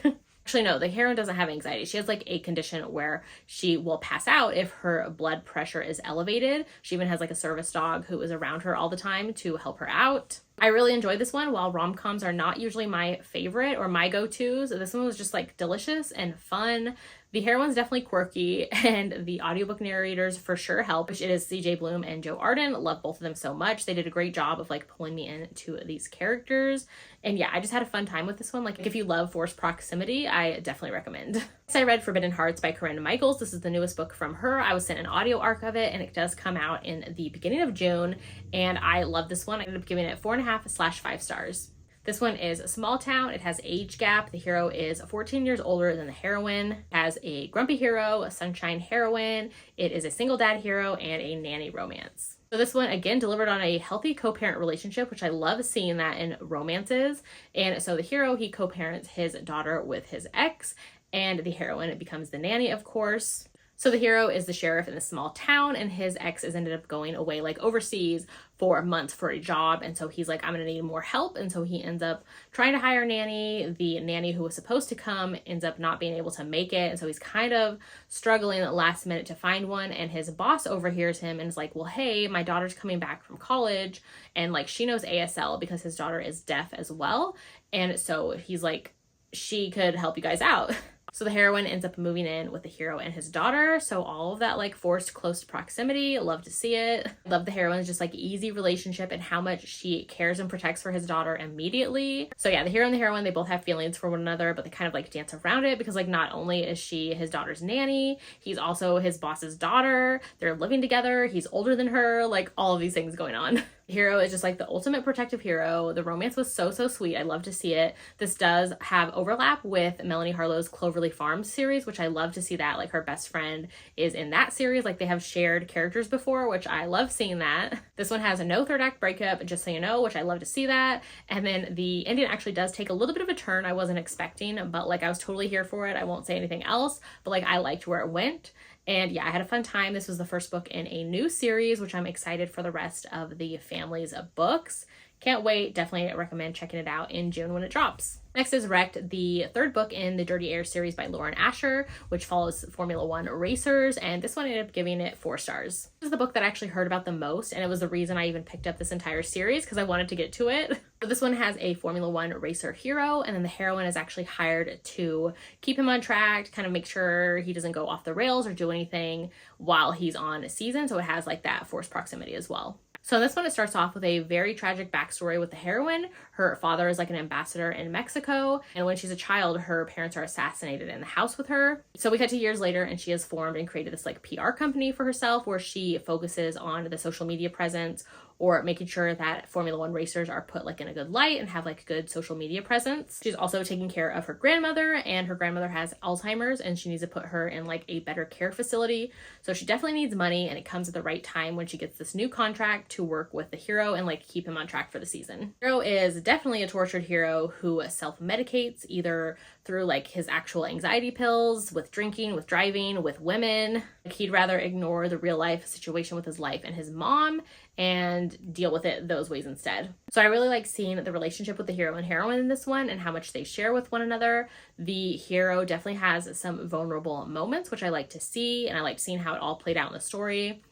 Actually, no, the heroine doesn't have anxiety. She has like a condition where she will pass out if her blood pressure is elevated. She even has like a service dog who is around her all the time to help her out. I really enjoyed this one. While rom-coms are not usually my favorite or my go-tos, this one was just like delicious and fun. The heroine's definitely quirky and the audiobook narrators for sure help. It is CJ Bloom and Joe Arden. Love both of them so much. They did a great job of like pulling me into these characters. And yeah, I just had a fun time with this one. Like if you love forced proximity, I definitely recommend. Next, I read Forbidden Hearts by Corinne Michaels. This is the newest book from her. I was sent an audio arc of it and it does come out in the beginning of June. And I love this one. I ended up giving it 4.5/5 stars. This one is a small town. It has age gap. The hero is 14 years older than the heroine. It has a grumpy hero, a sunshine heroine. It is a single dad hero and a nanny romance. So this one, again, delivered on a healthy co-parent relationship, which I love seeing that in romances. And so the hero, he co-parents his daughter with his ex, and the heroine becomes the nanny, of course. So the hero is the sheriff in this small town, and his ex is ended up going away like overseas for months for a job. And so he's like, I'm going to need more help. And so he ends up trying to hire a nanny. The nanny who was supposed to come ends up not being able to make it. And so he's kind of struggling at the last minute to find one. And his boss overhears him and is like, well, hey, my daughter's coming back from college. And like, she knows ASL because his daughter is deaf as well. And so he's like, she could help you guys out. So the heroine ends up moving in with the hero and his daughter. So all of that like forced close proximity, love to see it. Love the heroine's just like easy relationship and how much she cares and protects for his daughter immediately. So yeah, the hero and the heroine, they both have feelings for one another, but they kind of like dance around it because like not only is she his daughter's nanny, he's also his boss's daughter. They're living together. He's older than her, like all of these things going on. The hero is just like the ultimate protective hero. The romance was so sweet. I love to see it. This does have overlap with Melanie Harlow's Cloverleaf Farms series, which I love to see that. Like her best friend is in that series. Like they have shared characters before, which I love seeing that. This one has a no third act breakup, just so you know, which I love to see that. And then the ending actually does take a little bit of a turn I wasn't expecting, but like I was totally here for it. I won't say anything else, but like I liked where it went. And yeah, I had a fun time. This was the first book in a new series, which I'm excited for the rest of the families of books. Can't wait. Definitely recommend checking it out in June when it drops. Next is Wrecked, the third book in the Dirty Air series by Lauren Asher, which follows Formula One racers, and this one ended up giving it 4 stars. This is the book that I actually heard about the most, and it was the reason I even picked up this entire series because I wanted to get to it. So this one has a Formula One racer hero, and then the heroine is actually hired to keep him on track, kind of make sure he doesn't go off the rails or do anything while he's on a season, so it has like that forced proximity as well. So this one, it starts off with a very tragic backstory with the heroine. Her father is like an ambassador in Mexico, and when she's a child, her parents are assassinated in the house with her. So we cut to years later, and she has formed and created this like PR company for herself where she focuses on the social media presence or making sure that Formula One racers are put like in a good light and have like good social media presence. She's also taking care of her grandmother, and her grandmother has Alzheimer's and she needs to put her in like a better care facility. So she definitely needs money, and it comes at the right time when she gets this new contract to work with the hero and like keep him on track for the season. Hero is definitely a tortured hero who self-medicates either through like his actual anxiety pills, with drinking, with driving, with women. Like he'd rather ignore the real life situation with his life and his mom and deal with it those ways instead. So I really like seeing the relationship with the hero and heroine in this one and how much they share with one another. The hero definitely has some vulnerable moments, which I like to see, and I like seeing how it all played out in the story.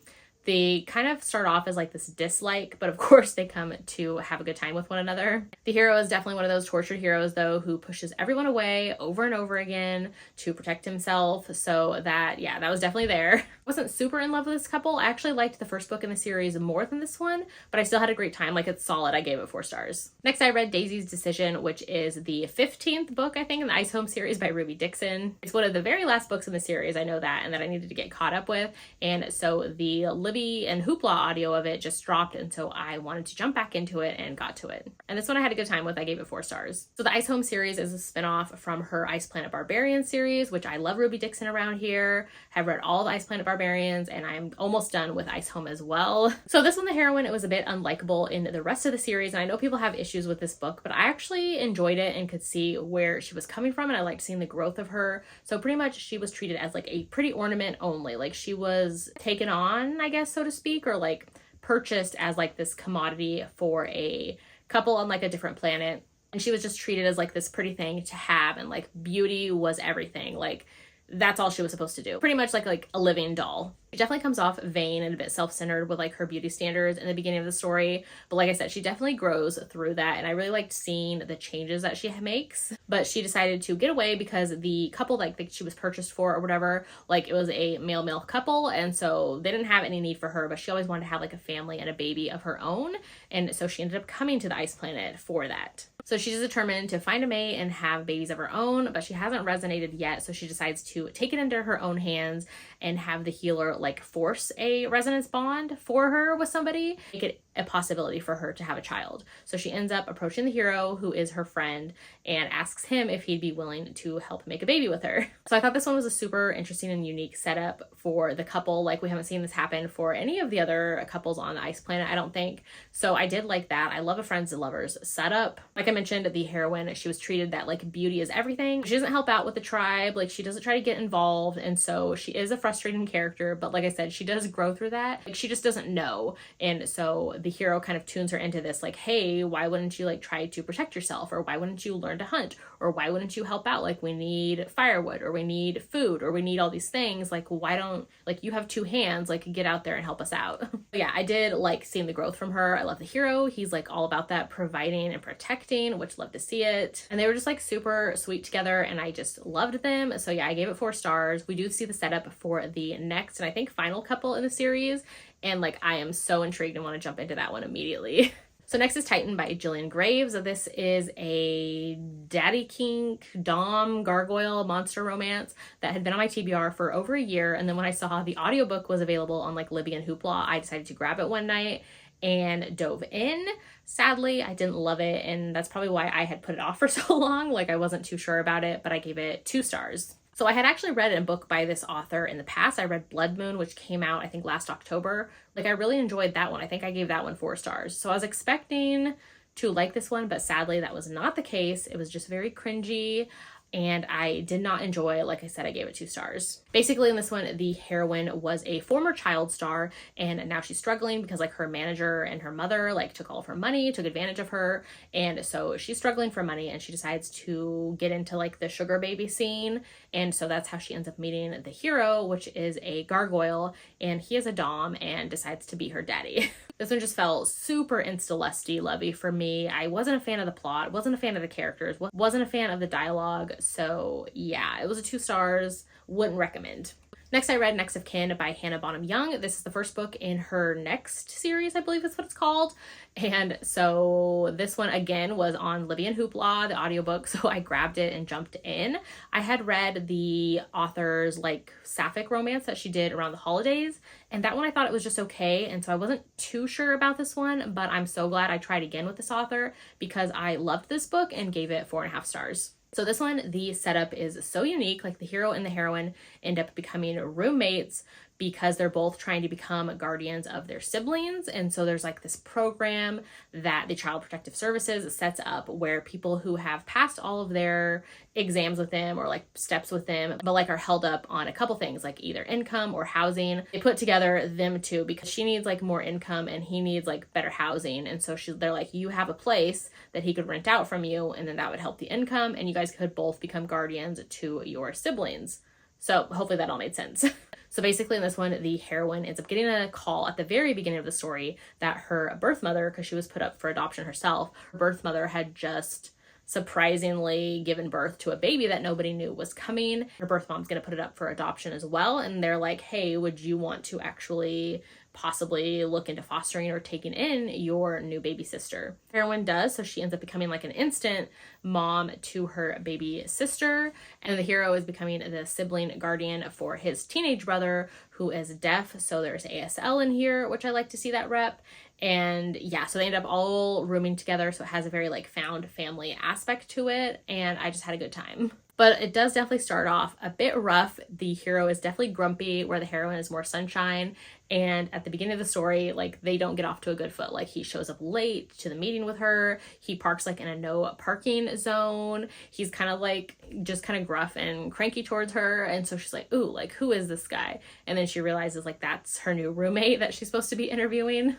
They kind of start off as like this dislike, but of course they come to have a good time with one another. The hero is definitely one of those tortured heroes though, who pushes everyone away over and over again to protect himself. So that, yeah, that was definitely there. I wasn't super in love with this couple. I actually liked the first book in the series more than this one, but I still had a great time. Like, it's solid. I gave it 4 stars. Next, I read Daisy's Decision, which is the 15th book, I think, in the Ice Home series by Ruby Dixon. It's one of the very last books in the series. I know that, and that I needed to get caught up with. And so the Libby and Hoopla audio of it just dropped, and so I wanted to jump back into it and got to it. And this one I had a good time with. I gave it 4 stars. So the Ice Home series is a spinoff from her Ice Planet Barbarians series, which I love Ruby Dixon around here. Have read all the Ice Planet Barbarians, and I'm almost done with Ice Home as well. So this one, the heroine, it was a bit unlikable in the rest of the series, and I know people have issues with this book, but I actually enjoyed it and could see where she was coming from, and I liked seeing the growth of her. So pretty much she was treated as like a pretty ornament only. Like, she was taken on, I guess, so to speak, or like purchased as like this commodity for a couple on like a different planet. And she was just treated as like this pretty thing to have, and like beauty was everything. Like, that's all she was supposed to do. Pretty much like a living doll. She definitely comes off vain and a bit self-centered with like her beauty standards in the beginning of the story. But like I said, she definitely grows through that, and I really liked seeing the changes that she makes. But she decided to get away because the couple like that she was purchased for or whatever, like it was a male couple, and so they didn't have any need for her, but she always wanted to have like a family and a baby of her own. And so she ended up coming to the ice planet for that. So she's determined to find a mate and have babies of her own, but she hasn't resonated yet. So she decides to take it into her own hands and have the healer like force a resonance bond for her with somebody, make it a possibility for her to have a child. So she ends up approaching the hero, who is her friend, and asks him if he'd be willing to help make a baby with her. So I thought this one was a super interesting and unique setup for the couple. Like, we haven't seen this happen for any of the other couples on the ice planet, I don't think. So I did like that. I love a friends and lovers setup. Like I mentioned, the heroine, she was treated that like beauty is everything. She doesn't help out with the tribe. Like, she doesn't try to get involved. And so she is a frustrating character, but like I said, she does grow through that. Like, she just doesn't know. And so the hero kind of tunes her into this, like, hey, why wouldn't you like try to protect yourself? Or why wouldn't you learn to hunt? Or why wouldn't you help out? Like, we need firewood, or we need food, or we need all these things. Like, why don't, like, you have 2 hands, like, get out there and help us out. But yeah, I did like seeing the growth from her. I love the hero. He's like all about that providing and protecting, which love to see it. And they were just like super sweet together, and I just loved them. So yeah, I gave it 4 stars. We do see the setup for the next and I think final couple in the series, and like I am so intrigued and want to jump into that one immediately. So next is Titan by Jillian Graves. This is a daddy kink, dom, gargoyle monster romance that had been on my TBR for over a year. And then when I saw the audiobook was available on like Libby and Hoopla, I decided to grab it one night and dove in. Sadly, I didn't love it, and that's probably why I had put it off for so long. Like, I wasn't too sure about it, but I gave it 2 stars. So I had actually read a book by this author in the past. I read Blood Moon, which came out, I think, last October. Like, I really enjoyed that one. I think I gave that one 4 stars. So I was expecting to like this one, but sadly that was not the case. It was just very cringy, and I did not enjoy it. Like I said, I gave it 2 stars. Basically, in this one, the heroine was a former child star, and now she's struggling because like her manager and her mother like took all of her money, took advantage of her, and so she's struggling for money, and she decides to get into like the sugar baby scene. And so that's how she ends up meeting the hero, which is a gargoyle, and he is a dom and decides to be her daddy. This one just felt super insta-lusty lovey for me. I wasn't a fan of the plot, wasn't a fan of the characters, wasn't a fan of the dialogue. So yeah, it was a 2 stars. Wouldn't recommend. Next, I read Next of Kin by Hannah Bonham Young. This is the first book in her next series, I believe that's what it's called. And so this one again was on Libby and Hoopla, the audiobook, so I grabbed it and jumped in. I had read the author's like sapphic romance that she did around the holidays, and that one I thought it was just okay, and so I wasn't too sure about this one, but I'm so glad I tried again with this author because I loved this book and gave it 4.5 stars. So this one, the setup is so unique. Like the hero and the heroine end up becoming roommates because they're both trying to become guardians of their siblings. And so there's like this program that the Child Protective Services sets up where people who have passed all of their exams with them or like steps with them, but like are held up on a couple things like either income or housing, they put together them two because she needs like more income and he needs like better housing. And so they're like, you have a place that he could rent out from you, and then that would help the income and you guys could both become guardians to your siblings. So hopefully that all made sense. So basically in this one, the heroine ends up getting a call at the very beginning of the story that her birth mother, because she was put up for adoption herself, her birth mother had just surprisingly given birth to a baby that nobody knew was coming. Her birth mom's going to put it up for adoption as well. And they're like, hey, would you want to actually possibly look into fostering or taking in your new baby sister? Heroine does, so she ends up becoming like an instant mom to her baby sister, and the hero is becoming the sibling guardian for his teenage brother who is deaf. So there's ASL in here, which I like to see that rep. And yeah, so they end up all rooming together, so it has a very like found family aspect to it, and I just had a good time. But it does definitely start off a bit rough. The hero is definitely grumpy, where the heroine is more sunshine. And at the beginning of the story, like they don't get off to a good foot. Like he shows up late to the meeting with her. He parks like in a no parking zone. He's kind of like just kind of gruff and cranky towards her. And so she's like, ooh, like who is this guy? And then she realizes like that's her new roommate that she's supposed to be interviewing.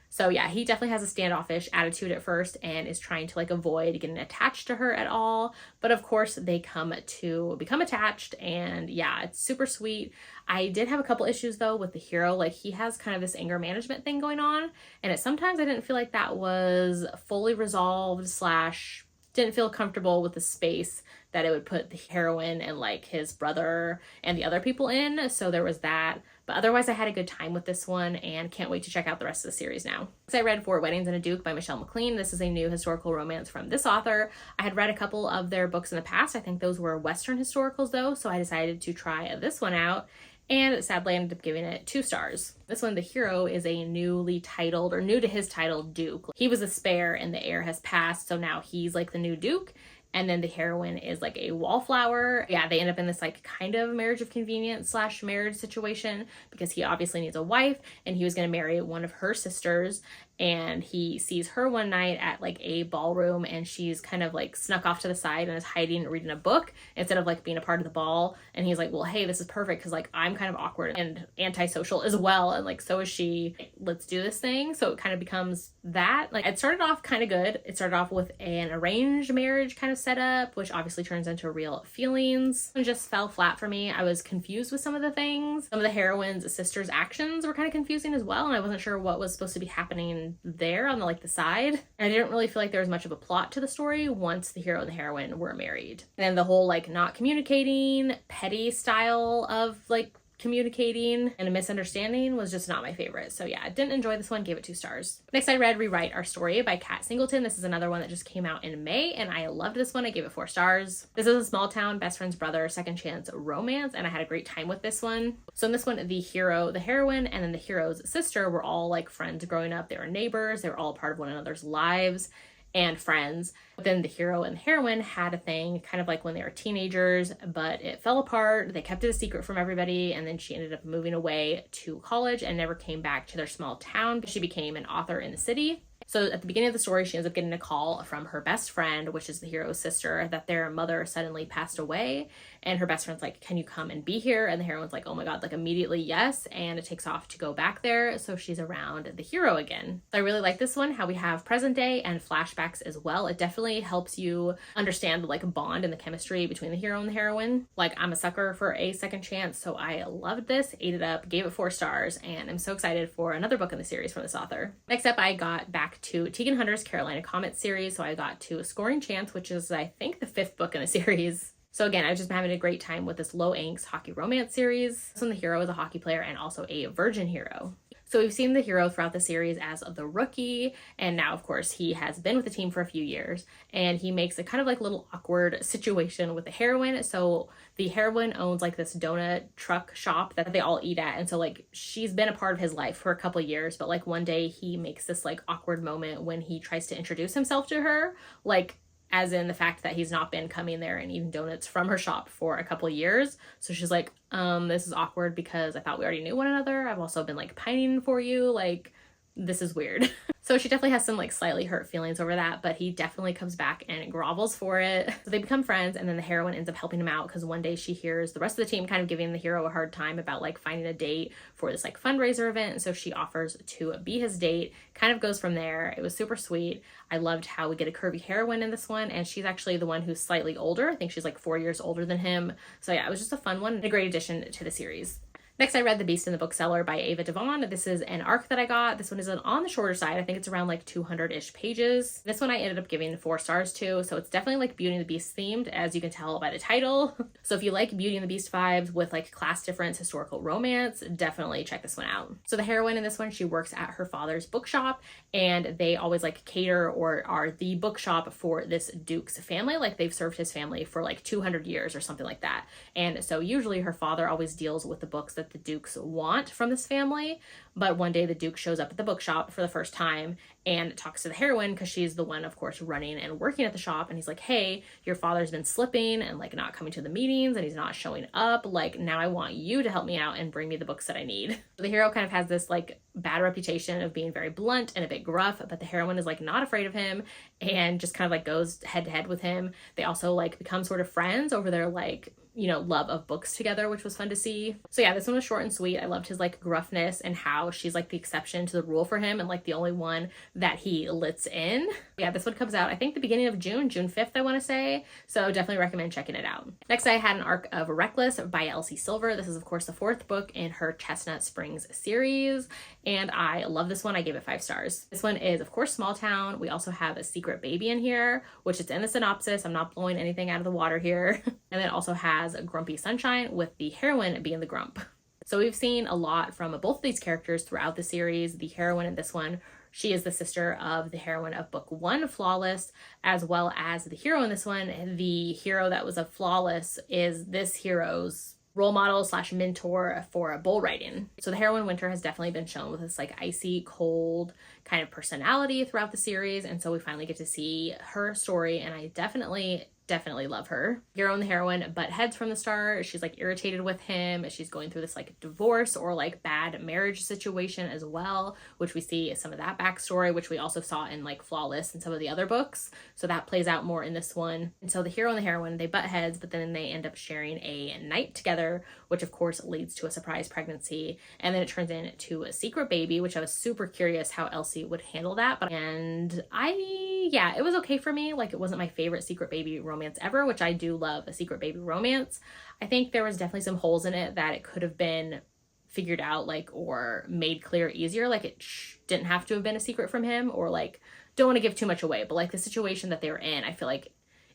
So yeah, he definitely has a standoffish attitude at first and is trying to like avoid getting attached to her at all. But of course they come to become attached, and yeah, it's super sweet. I did have a couple issues though with the hero. Like he has kind of this anger management thing going on, and sometimes I didn't feel like that was fully resolved / didn't feel comfortable with the space that it would put the heroine and like his brother and the other people in. So there was that. But otherwise I had a good time with this one and can't wait to check out the rest of the series now. So I read Four Weddings and a Duke by Michelle McLean. This is a new historical romance from this author. I had read a couple of their books in the past. I think those were Western historicals though, so I decided to try this one out. And sadly I ended up giving it 2 stars. This one, the hero is a newly titled, or new to his title, Duke. He was a spare and the heir has passed, so now he's like the new Duke. And then the heroine is like a wallflower. Yeah, they end up in this like kind of marriage of convenience / marriage situation because he obviously needs a wife and he was going to marry one of her sisters. And he sees her one night at like a ballroom and she's kind of like snuck off to the side and is hiding reading a book instead of like being a part of the ball. And he's like, well, hey, this is perfect because like I'm kind of awkward and antisocial as well. And like, so is she. Let's do this thing. So it kind of becomes that. Like it started off kind of good. It started off with an arranged marriage kind of setup, which obviously turns into real feelings. It just fell flat for me. I was confused with some of the things. Some of the heroine's sister's actions were kind of confusing as well. And I wasn't sure what was supposed to be happening there on the side. I didn't really feel like there was much of a plot to the story once the hero and the heroine were married. And then the whole like not communicating, petty style of like communicating and a misunderstanding was just not my favorite. So yeah, I didn't enjoy this one, gave it 2 stars. Next I read Rewrite Our Story by Kat Singleton. This is another one that just came out in May and I loved this one. I gave it 4 stars. This is a small town best friend's brother second chance romance and I had a great time with this one. So in this one, the hero, the heroine, and then the hero's sister were all like friends growing up. They were neighbors. They were all part of one another's lives and friends. But then the hero and the heroine had a thing kind of like when they were teenagers, but it fell apart. They kept it a secret from everybody, and then she ended up moving away to college and never came back to their small town. She became an author in the city. So at the beginning of the story, she ends up getting a call from her best friend, which is the hero's sister, that their mother suddenly passed away. And her best friend's like, can you come and be here? And the heroine's like, oh my God, like immediately yes. And it takes off to go back there. So she's around the hero again. So I really like this one, how we have present day and flashbacks as well. It definitely helps you understand the like bond and the chemistry between the hero and the heroine. Like I'm a sucker for a second chance. So I loved this, ate it up, gave it 4 stars, and I'm so excited for another book in the series from this author. Next up, I got back to Tegan Hunter's Carolina Comet series. So I got to Scoring Chance, which is I think the 5th book in the series. So again, I've just been having a great time with this low angst hockey romance series. So the hero is a hockey player and also a virgin hero. So we've seen the hero throughout the series as the rookie, and now of course he has been with the team for a few years, and he makes a kind of like little awkward situation with the heroine. So the heroine owns like this donut truck shop that they all eat at, and so like she's been a part of his life for a couple of years, but like one day he makes this like awkward moment when he tries to introduce himself to her, like as in the fact that he's not been coming there and eating donuts from her shop for a couple of years. So she's like, this is awkward because I thought we already knew one another. I've also been like pining for you. Like, this is weird. So she definitely has some like slightly hurt feelings over that, but he definitely comes back and grovels for it. So they become friends, and then the heroine ends up helping him out because one day she hears the rest of the team kind of giving the hero a hard time about like finding a date for this like fundraiser event. And so she offers to be his date, kind of goes from there. It was super sweet. I loved how we get a curvy heroine in this one, and she's actually the one who's slightly older. I think she's like 4 years older than him. So yeah, it was just a fun one and a great addition to the series. Next, I read The Beast in the Bookseller by Ava Devon. This is an arc that I got. This one is on the shorter side. I think it's around like 200-ish pages. This one I ended up giving 4 stars to, so it's definitely like Beauty and the Beast themed, as you can tell by the title. So if you like Beauty and the Beast vibes with like class difference historical romance, definitely check this one out. So the heroine in this one, she works at her father's bookshop, and they always like cater or are the bookshop for this duke's family. Like they've served his family for like 200 years or something like that. And so usually her father always deals with the books that the dukes want from this family, but one day the duke shows up at the bookshop for the first time and talks to the heroine because she's the one, of course, running and working at the shop, and he's like, hey, your father's been slipping and like not coming to the meetings and he's not showing up, like now I want you to help me out and bring me the books that I need. The hero kind of has this like bad reputation of being very blunt and a bit gruff, but the heroine is like not afraid of him and just kind of like goes head to head with him. They also like become sort of friends over their like, you know, love of books together, which was fun to see. So yeah, this one was short and sweet. I loved his like gruffness and how she's like the exception to the rule for him and like the only one that he lets in. Yeah, this one comes out I think the beginning of June 5th, I want to say. So definitely recommend checking it out. Next, I had an arc of Reckless by Elsie Silver. This is of course the 4th book in her Chestnut Springs series, and I love this one. I gave it 5 stars. This one is of course small town. We also have a secret baby in here, which is in the synopsis. I'm not blowing anything out of the water here. And then it also has Grumpy Sunshine, with the heroine being the grump. So we've seen a lot from both of these characters throughout the series. The heroine in this one, she is the sister of the heroine of book 1, Flawless, as well as the hero in this one. The hero that was a Flawless is this hero's role model / mentor for bull riding. So the heroine Winter has definitely been shown with this like icy cold kind of personality throughout the series, and so we finally get to see her story, and I definitely love her. Hero and the heroine butt heads from the start. She's like irritated with him. She's going through this like divorce or like bad marriage situation as well, which we see some of that backstory, which we also saw in like Flawless and some of the other books. So that plays out more in this one. And so the hero and the heroine, they butt heads, but then they end up sharing a night together, which of course leads to a surprise pregnancy. And then it turns into a secret baby, which I was super curious how Elsie would handle that. And it was okay for me. Like, it wasn't my favorite secret baby romance ever, which I do love a secret baby romance. I think there was definitely some holes in it that it could have been figured out, like, or made clear easier. Like, it didn't have to have been a secret from him, or like, don't want to give too much away, but like the situation that they were in, I feel like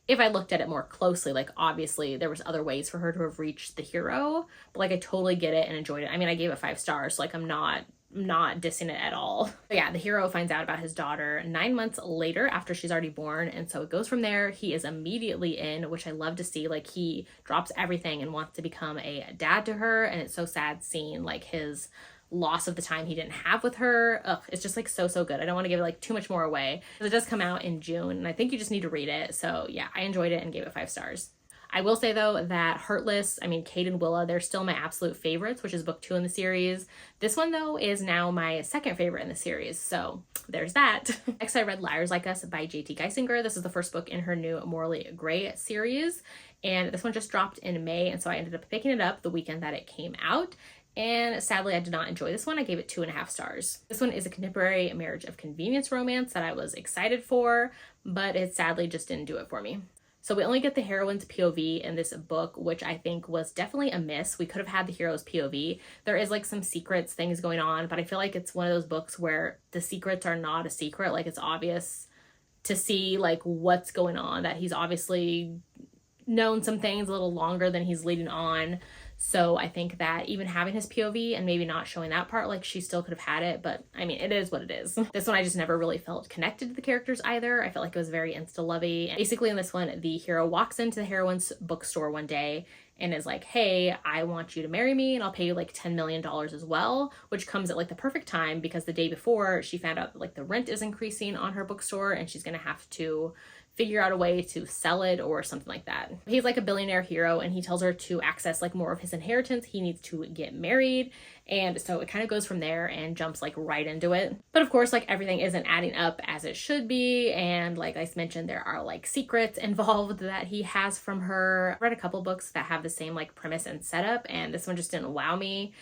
if I looked at it more closely, like obviously there was other ways for her to have reached the hero, but like I totally get it and enjoyed it. I mean, I gave it 5 stars, so like I'm not dissing it at all. But yeah, the hero finds out about his daughter 9 months later after she's already born, and so it goes from there. He is immediately in, which I love to see. Like, he drops everything and wants to become a dad to her, and it's so sad seeing like his loss of the time he didn't have with her. Ugh, it's just like so good. I don't want to give it like too much more away, because it does come out in June and I think you just need to read it. So yeah, I enjoyed it and gave it 5 stars. I will say though that Heartless, I mean, Kate and Willa, they're still my absolute favorites, which is book 2 in the series. This one though is now my second favorite in the series, so there's that. Next, I read Liars Like Us by J.T. Geisinger. This is the first book in her new Morally Grey series, and this one just dropped in May, and so I ended up picking it up the weekend that it came out. And sadly, I did not enjoy this one. I gave it 2.5 stars. This one is a contemporary marriage of convenience romance that I was excited for, but it sadly just didn't do it for me. So we only get the heroine's POV in this book, which I think was definitely a miss. We could have had the hero's POV. There is like some secrets, things going on, but I feel like it's one of those books where the secrets are not a secret. Like, it's obvious to see like what's going on, that he's obviously known some things a little longer than he's leading on. So I think that even having his POV and maybe not showing that part, like she still could have had it, but I mean, it is what it is. This one I just never really felt connected to the characters either. I felt like it was very insta-lovey. Basically in this one, the hero walks into the heroine's bookstore one day and is like, hey, I want you to marry me and I'll pay you like $10 million as well, which comes at like the perfect time because the day before she found out that like the rent is increasing on her bookstore and she's gonna have to figure out a way to sell it or something like that. He's like a billionaire hero and he tells her to access like more of his inheritance. He needs to get married. And so it kind of goes from there and jumps like right into it. But of course, like everything isn't adding up as it should be. And like I mentioned, there are like secrets involved that he has from her. I read a couple books that have the same like premise and setup, and this one just didn't wow me.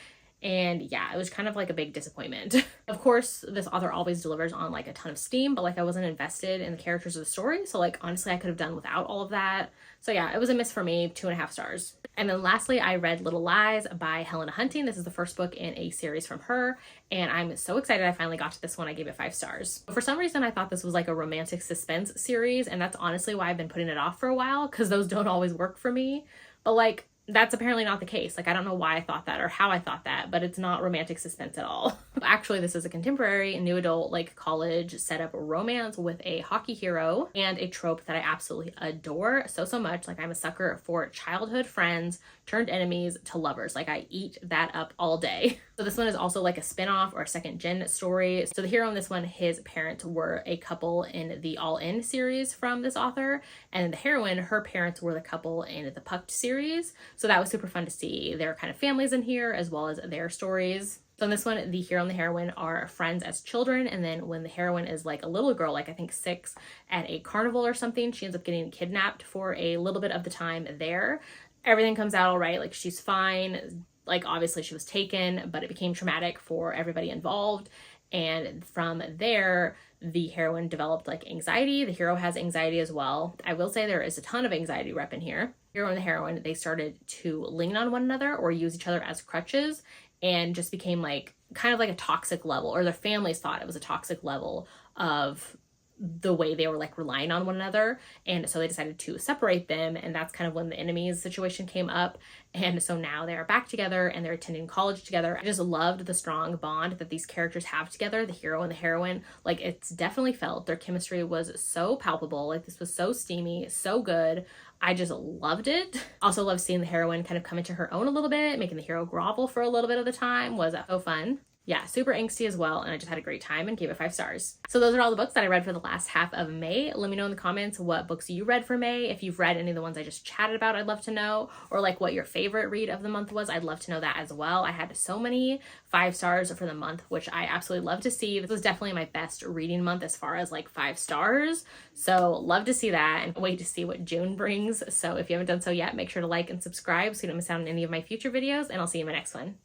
And yeah, it was kind of like a big disappointment. Of course, this author always delivers on like a ton of steam, but like I wasn't invested in the characters of the story. So like honestly, I could have done without all of that. So yeah, it was a miss for me, 2.5 stars. And then lastly, I read Little Lies by Helena Hunting. This is the first book in a series from her. And I'm so excited I finally got to this one. I gave it 5 stars. For some reason, I thought this was like a romantic suspense series. And that's honestly why I've been putting it off for a while, because those don't always work for me. But like, that's apparently not the case. Like, I don't know why I thought that or how I thought that, but it's not romantic suspense at all. Actually, this is a contemporary new adult, like college setup romance with a hockey hero and a trope that I absolutely adore so much. Like, I'm a sucker for childhood friends turned enemies to lovers. Like, I eat that up all day. So this one is also like a spin-off or a second gen story. So the hero in this one, his parents were a couple in the All In series from this author. And the heroine, her parents were the couple in the Pucked series. So that was super fun to see their kind of families in here as well as their stories. So in this one, the hero and the heroine are friends as children. And then when the heroine is like a little girl, like I think 6, at a carnival or something, she ends up getting kidnapped for a little bit of the time there. Everything comes out all right. Like she's fine. Like obviously she was taken, but it became traumatic for everybody involved. And from there, the heroine developed like anxiety. The hero has anxiety as well. I will say there is a ton of anxiety rep in here. The hero and the heroine, they started to lean on one another or use each other as crutches and just became like kind of like a toxic level, or their families thought it was a toxic level of the way they were like relying on one another. And so they decided to separate them, and that's kind of when the enemies situation came up. And so now they are back together and they're attending college together. I just loved the strong bond that these characters have together, the hero and the heroine. Like it's definitely felt. Their chemistry was so palpable. Like this was so steamy, so good. I just loved it. Also love seeing the heroine kind of come into her own a little bit, making the hero grovel for a little bit of the time was so fun. Yeah, super angsty as well, and I just had a great time and gave it 5 stars. So those are all the books that I read for the last half of May. Let me know in the comments what books you read for May. If you've read any of the ones I just chatted about, I'd love to know. Or like what your favorite read of the month was, I'd love to know that as well. I had so many 5 stars for the month, which I absolutely love to see. This was definitely my best reading month as far as like 5 stars. So love to see that and wait to see what June brings. So if you haven't done so yet, make sure to like and subscribe so you don't miss out on any of my future videos, and I'll see you in my next one.